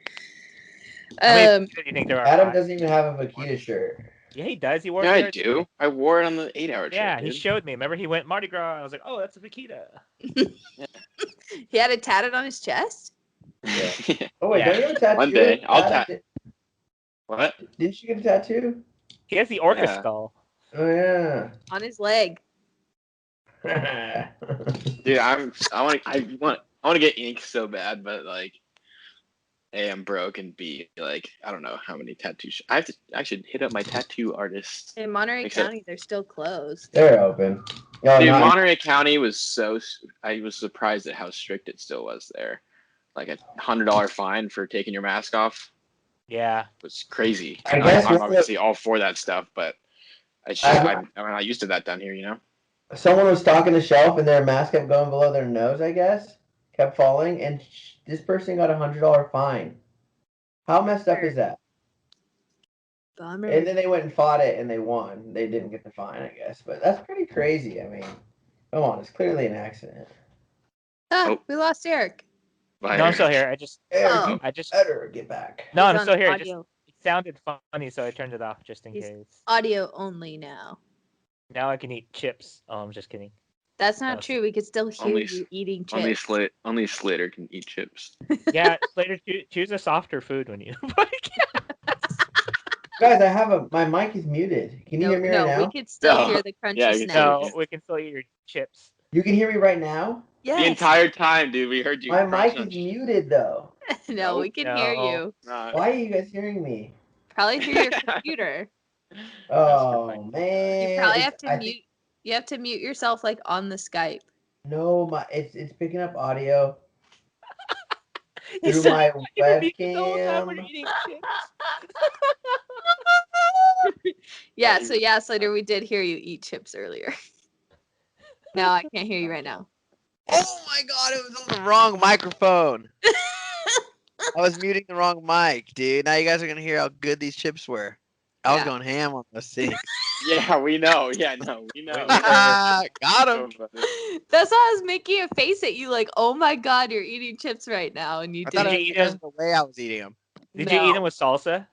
Do you think there are? Adam doesn't even have a vaquita shirt. Yeah, he does. He wore it. Yeah, I do. I wore it on the 8-hour trip. Yeah, he showed me. Remember, he went Mardi Gras. I was like, oh, that's a vaquita. He had it tatted on his chest? Yeah. Oh, wait, don't you have a tattoo? One day. I'll tattoo. What? Didn't you get a tattoo? He has the orca Yeah. skull. Oh yeah. On his leg. Dude, I want to get ink so bad, but like, A, I'm broke, and B, like, I don't know how many tattoos. I should hit up my tattoo artist. In Monterey County, they're still closed. They're open. Oh, Dude, nice. Monterey County was I was surprised at how strict it still was there. Like a $100 fine for taking your mask off. Yeah. Was crazy. I guess I'm obviously all for that stuff, but I'm not used to that down here, you know? Someone was stocking the shelf and their mask kept going below their nose, I guess. Kept falling, and this person got $100 fine. How messed up is that? Bummer. And then they went and fought it, and they won. They didn't get the fine, I guess. But that's pretty crazy. I mean, come on, it's clearly an accident. We lost Eric. Bye, No, I'm still Eric. here. Eric, I just better get back. No, He's I'm still on here. audio. It sounded funny, so I turned it off just in He's case. audio only now. Now I can eat chips. Oh, I'm just kidding. That's not true. We could still hear Only- you eating chips. Only Slater can eat chips. Yeah, Slater, choose a softer food when you. Guys, my mic is muted. Can you hear me right now? We could still No. hear the crunchy Yeah, you can No, snacks. we can still eat your chips. You can hear me right now? Yes. The entire time, dude, we heard you. My mic crunching is on muted, though. No, we can hear No. you. Why are you guys hearing me? Probably through your computer. Oh, fine. man. You probably have to mute. You have to mute yourself like on the Skype. No, it's picking up audio You through said my you were muted the whole time we're webcam. eating chips. Yeah, Slater, we did hear you eat chips earlier. No, I can't hear you right now. Oh my god, it was on the wrong microphone. I was muting the wrong mic, dude. Now you guys are gonna hear how good these chips were. I was going ham on those things. Yeah, we know. Yeah, no, we know. Got him. That's why I was making a face at you like, oh my god, you're eating chips right now. And you I thought didn't. it was because of the way I was eating them. Did you eat them with salsa?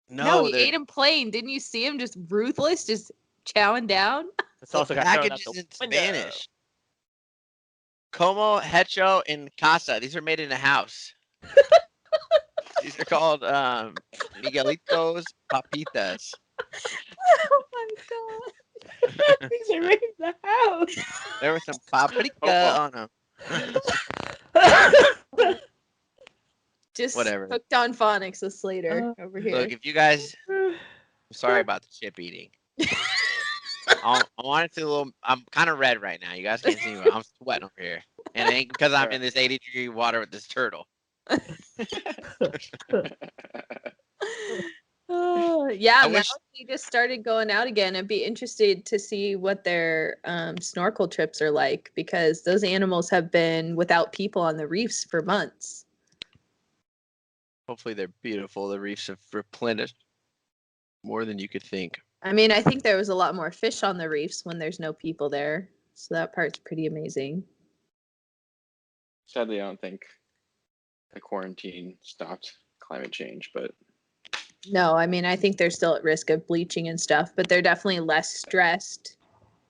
No, he they're- ate him plain. Didn't you see him just ruthless, just chowing down? The the salsa got thrown out packages the in window. Spanish. Como, hecho, and casa. These are made in a house. These are called Miguelitos Papitas. Oh my god. These are made in the house. There was some paprika on them. Just Whatever. hooked on phonics with Slater over here. Look, if you guys, I'm sorry about the chip eating. I wanted to a little. I'm kind of red right now. You guys can't see me. But I'm sweating over here, and it ain't because I'm in this 80-degree water with this turtle. Yeah, I now wish- he just started going out again. I'd be interested to see what their snorkel trips are like because those animals have been without people on the reefs for months. Hopefully they're beautiful. The reefs have replenished more than you could think. I mean, I think there was a lot more fish on the reefs when there's no people there. So that part's pretty amazing. Sadly, I don't think the quarantine stopped climate change, but No, I mean, I think they're still at risk of bleaching and stuff, but they're definitely less stressed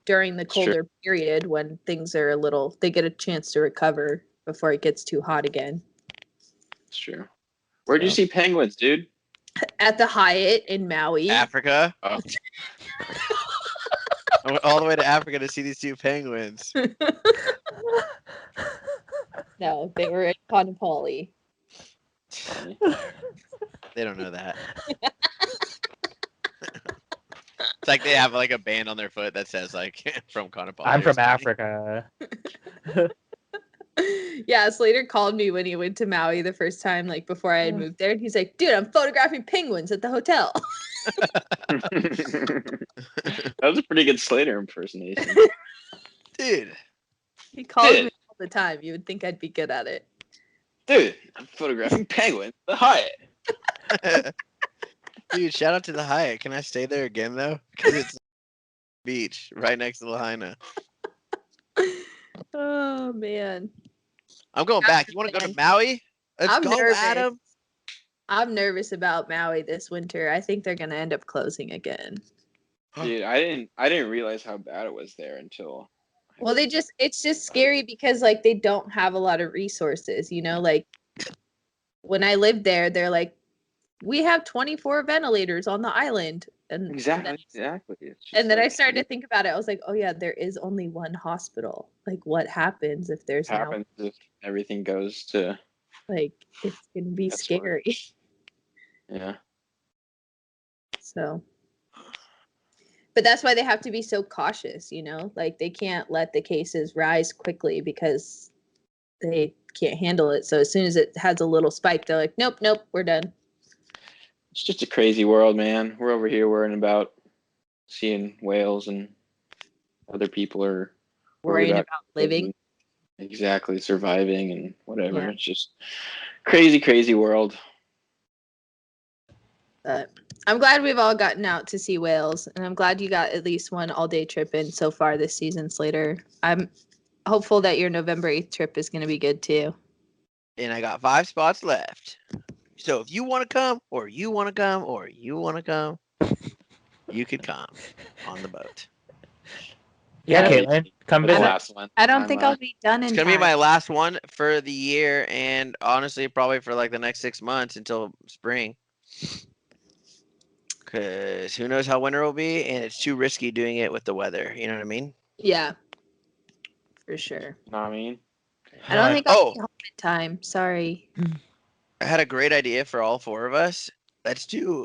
during the It's true. colder period when things are they get a chance to recover before it gets too hot again. it's true. Where'd you So. see penguins, dude? At the Hyatt in Maui. Africa. Oh. I went all the way to Africa to see these two penguins. No, they were at Kaanapali. They don't know that. It's like they have like a band on their foot that says like from Kaanapali. I'm or from something. Africa. Yeah, Slater called me when he went to Maui the first time, like before I had moved there. And he's like, dude, I'm photographing penguins at the hotel. That was a pretty good Slater impersonation. Dude. He calls Dude. me all the time. You would think I'd be good at it. Dude, I'm photographing penguins at the Hyatt. Dude, shout out to the Hyatt. Can I stay there again though? Because it's beach right next to Lahaina. Oh, man. I'm going back. You want to go to Maui? Let's I'm go, nervous. Adam. I'm nervous about Maui this winter. I think they're going to end up closing again. Dude, I didn't realize how bad it was there until. Well, it's just scary because like they don't have a lot of resources, you know, like when I lived there, they're like we have 24 ventilators on the island. And Exactly. And then I started to think about it. I was like, oh yeah, there is only one hospital. Like, what happens if there's if everything goes to like it's gonna be scary. Yeah. So, but that's why they have to be so cautious, you know? Like they can't let the cases rise quickly because they can't handle it. So as soon as it has a little spike, they're like, nope, we're done. It's just a crazy world, man. We're over here worrying about seeing whales, and other people are worrying about living. Exactly, surviving and whatever. Yeah. It's just crazy world. But I'm glad we've all gotten out to see whales, and I'm glad you got at least one all-day trip in so far this season, Slater. I'm hopeful that your November 8th trip is going to be good too. And I got 5 spots left. So if you want to come, or you want to come, or you want to come, you could come on the boat. Yeah, Katlyn, come visit. Last one. I don't think I'll be done in It's going to be my last one for the year, and honestly, probably for like the next 6 months until spring. Because who knows how winter will be, and it's too risky doing it with the weather. You know what I mean? Yeah, for sure. You know what I mean? I don't think I'll be home in time. Sorry. I had a great idea for all 4 of us. Let's do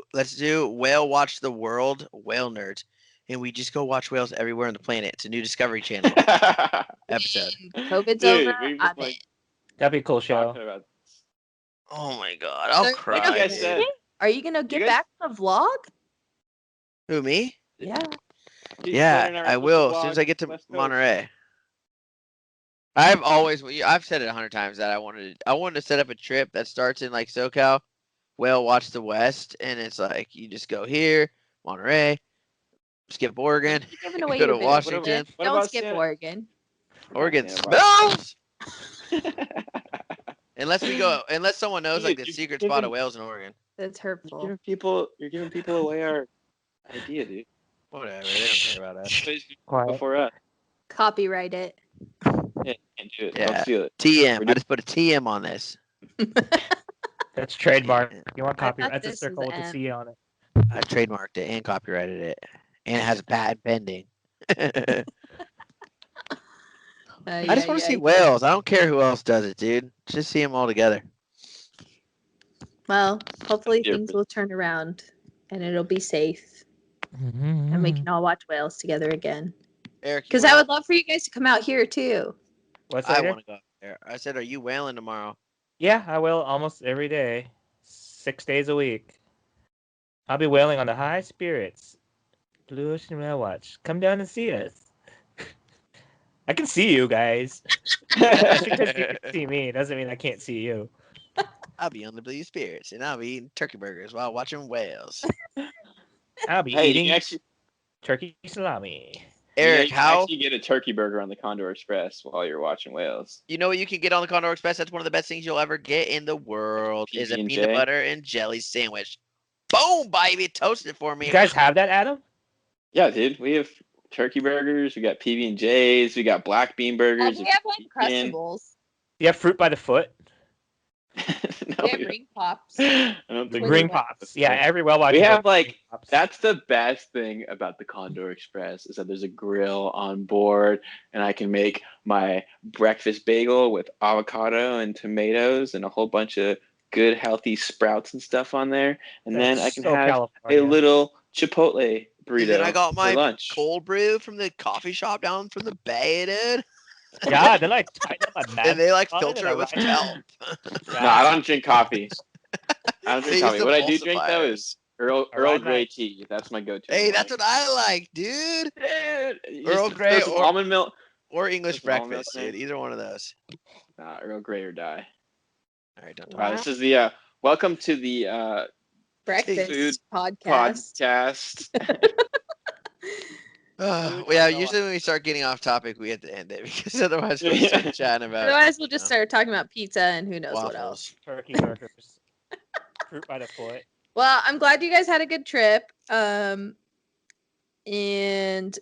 Whale Watch the World Whale Nerds, and we just go watch whales everywhere on the planet. It's a new Discovery Channel episode. COVID's over. I'm in. That'd be a cool show. Oh my god, I'll cry. Are you gonna get back to the vlog? Who, me? Yeah. Yeah, I will as soon as I get to Monterey. I've said it 100 times that I wanted to set up a trip that starts in like SoCal, Whale Watch the West, and it's like you just go here, Monterey, skip Oregon, go to Washington. Don't skip Oregon. Oregon smells. Unless someone knows like the secret spot of whales in Oregon. That's hurtful. You're giving people away our idea, dude. Whatever, they don't care about us. Before us. Copyright it. Yeah, can't do it. Yeah. Don't steal it. TM. I just put a TM on this. That's trademark. You want copyright? That's a this circle was with a M. C on it. I trademarked it and copyrighted it, and it has a patent pending. I just want to see whales. I don't care who else does it, dude. Just see them all together. Well, hopefully things will turn around and it'll be safe, and we can all watch whales together again. Eric, because I would love for you guys to come out here too. What's that? I want to go there. I said, are you whaling tomorrow? Yeah, I will almost every day, 6 days a week. I'll be whaling on the High Spirits, Blue Ocean Whale Watch. Come down and see us. I can see you guys. Just because you can see me doesn't mean I can't see you. I'll be on the Blue Spirits, and I'll be eating turkey burgers while watching whales. I'll be eating turkey salami. Eric, you can actually get a turkey burger on the Condor Express while you're watching whales. You know what you can get on the Condor Express? That's one of the best things you'll ever get in the world. Is a peanut butter and jelly sandwich. Boom, baby, toast it for me. You guys have that, Adam? Yeah, dude. We have turkey burgers. We got PB&Js. We got black bean burgers. We have like Crustables. You have fruit by the foot? We have ring pops. The ring pops. Yeah, every well-watched. We have like that's the best thing about the Condor Express is that there's a grill on board, and I can make my breakfast bagel with avocado and tomatoes and a whole bunch of good healthy sprouts and stuff on there, and then I can have a little Chipotle burrito. And then I got my lunch. Cold brew from the coffee shop down from the bay, dude. Yeah, they like tighten up my and they like filter it with kelp. No, I don't drink coffee. I don't drink coffee. What I do drink though is Earl Grey tea. That's my go-to. Hey, that's what I like, dude. Earl Grey or almond milk or English breakfast, dude. Either one of those. Nah, Earl Grey or die. All right, don't. This is the welcome to the breakfast food podcast. Yeah, usually when we start getting off topic, we have to end it because otherwise we'll start chatting about. Otherwise, we'll just start talking about pizza and who knows what else. Turkey burgers, fruit by the foot. Well, I'm glad you guys had a good trip. And in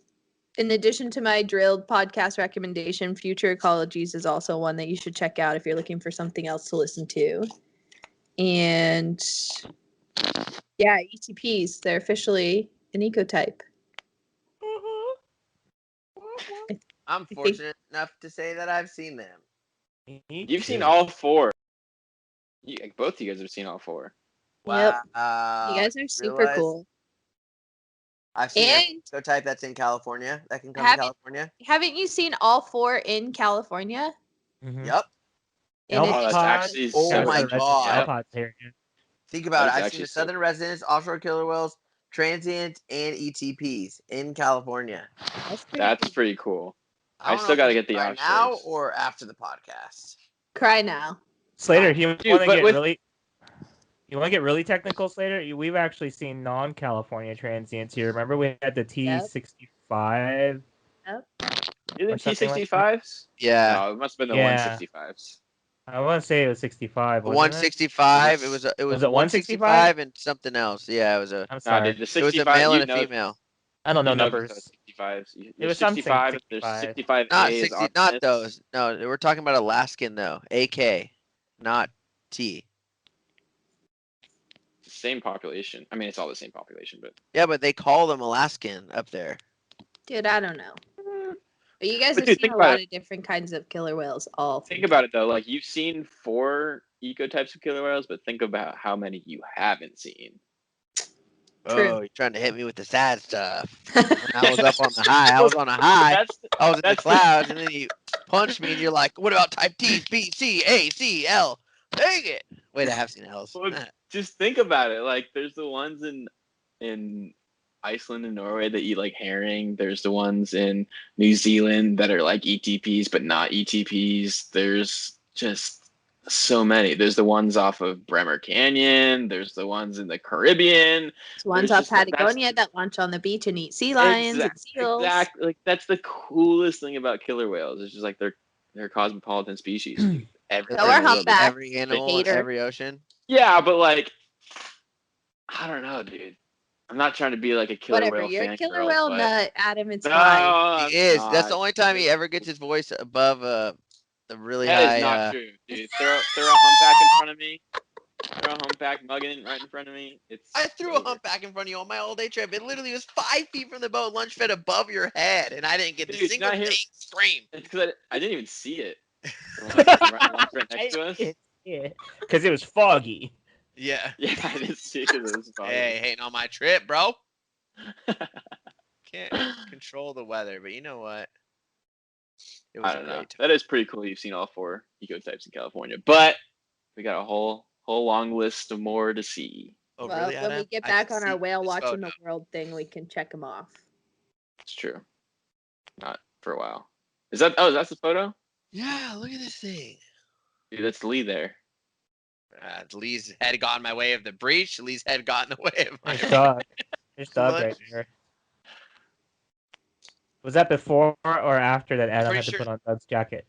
addition to my drilled podcast recommendation, Future Ecologies is also one that you should check out if you're looking for something else to listen to. And Yeah, ETPs. They're officially an ecotype. I'm fortunate enough to say that I've seen them. You've seen all 4. Both of you guys have seen all 4. Yep. Wow. You guys are super cool. I've seen an ecotype that's in California. That can come to California. Haven't you seen all 4 in California? Mm-hmm. Yep. That's actually oh my god. Here. Think about it. I've seen the Southern Residents, offshore killer whales, transient, and ETPs in California. That's pretty cool. I don't still know got to if get the cry now or after the podcast. Cry now. Slater, you want to get really... You want to get really technical, Slater? We've actually seen non-California transients here. Remember we had the T65? Yep. Is it T65s? Yeah. No, it must have been the 165s. I want to say it was 65. 165. It was 165 and something else. Yeah, it was a. I'm sorry. Dude, the 65, it was a male and a female. I don't know numbers. 65s. It was 65. something. There's 65. Not 60. Not those. No, we're talking about Alaskan though. AK, not T. Same population. I mean, it's all the same population, but yeah, but they call them Alaskan up there. Dude, I don't know. But you guys have seen a lot of different kinds of killer whales. Think about it though. Like you've seen 4 ecotypes of killer whales, but think about how many you haven't seen. True. Oh, you're trying to hit me with the sad stuff. When I was up on the high. I was on a high. I was in the clouds, and then you punched me, and you're like, "What about type T, B, C, A, C, L? Dang it!" Wait, I have seen L's. Well, just think about it. Like, there's the ones in Iceland and Norway that eat like herring. There's the ones in New Zealand that are like ETPs but not ETPs. There's just so many. There's the ones off of Bremer Canyon. There's the ones in the Caribbean. There's ones off Patagonia that lunch on the beach and eat sea lions and seals. Exactly. Like that's the coolest thing about killer whales. It's just like they're cosmopolitan species. Every animal, every ocean. Yeah, but like, I don't know, dude. I'm not trying to be like a killer whale you're fan. A killer whale nut, Adam. It's fine. He is. That's the only time he ever gets his voice above the really high. That is not true, dude. Throw a humpback in front of me. Throw a humpback mugging right in front of me. I threw a humpback in front of you on my all-day trip. It literally was 5 feet from the boat, lunch fed above your head, and I didn't get the single thing scream. It's because I didn't even see it. Right next to us. Yeah, because it was foggy. Yeah. Yeah, I didn't see it because it was foggy. Hey, hating on my trip, bro. Can't control the weather, but you know what? It was I don't know. That is pretty cool. You've seen all 4 ecotypes in California, but we got a whole long list of more to see. Oh, well, really? When we get back on our whale watching the world thing, we can check them off. It's true. Not for a while. Is that? Oh, that's the photo? Yeah. Look at this thing. Dude, that's Lee there. Lee's head got in my way of the breach. Lee's head got in the way of my dog. There's dog right there. Was that before or after that Adam had to put on Doug's jacket?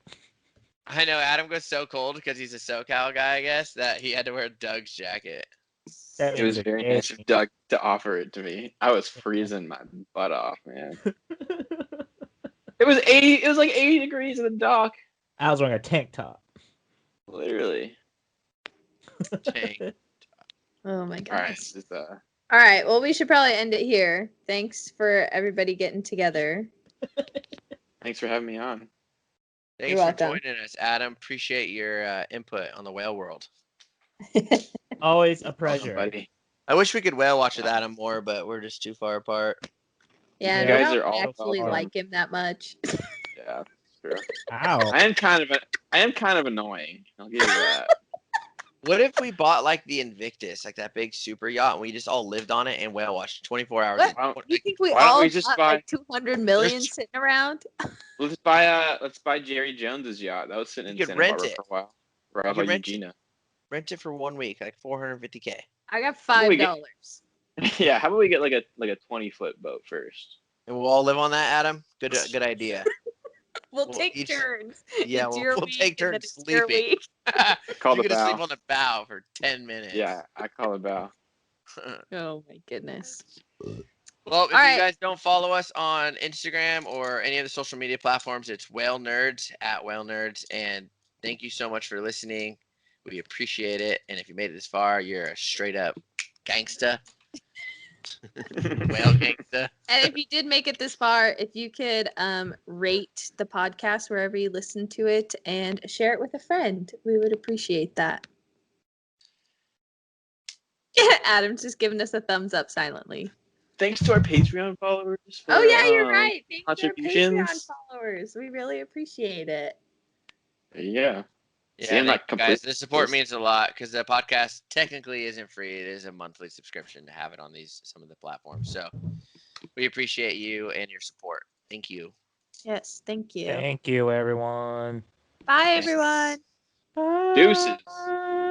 I know Adam goes so cold because he's a SoCal guy, I guess, that he had to wear Doug's jacket. It was very nice of Doug to offer it to me. I was freezing my butt off, man. It was 80. It was like 80 degrees in the dock. I was wearing a tank top. Literally. Oh my gosh. All right. Well, we should probably end it here. Thanks for everybody getting together. Thanks for having me on. Thanks for joining us, Adam. Appreciate your input on the whale world. Always a pleasure, buddy. I wish we could whale watch with Adam more, but we're just too far apart. Yeah, you guys are all actually like him that much. Yeah, true. Ow. I am kind of annoying. I'll give you that. What if we bought like the Invictus, like that big super yacht, and we just all lived on it and whale watched 24 hours? You think we all got like 200 million sitting around? Let's buy Jerry Jones's yacht. That was sitting in Santa Barbara for a while. Bravo, Eugenia. Rent it for 1 week, like $450K. I got $5. Yeah, how about we get like a 20-foot boat first? And we'll all live on that, Adam. Good idea. We'll take turns. Yeah, we'll take turns sleeping. You're gonna sleep on the bow for 10 minutes. Yeah, I call it bow. Oh my goodness. Well, if you guys don't follow us on Instagram or any of the social media platforms, it's Whale Nerds at Whale Nerds. And thank you so much for listening. We appreciate it. And if you made it this far, you're a straight up gangsta. Whale gangsta. And if you did make it this far, if you could rate the podcast wherever you listen to it and share it with a friend, we would appreciate that. Adam's just giving us a thumbs up silently. Thanks to our Patreon followers. For, Oh yeah, you're right. Thanks to our contributions. Patreon followers. We really appreciate it. Yeah. Yeah, See, I'm not guys, the support completely- means a lot because the podcast technically isn't free. It is a monthly subscription to have it on some of the platforms. So we appreciate you and your support. Thank you. Yes, thank you. Thank you, everyone. Bye, everyone. Deuces. Bye.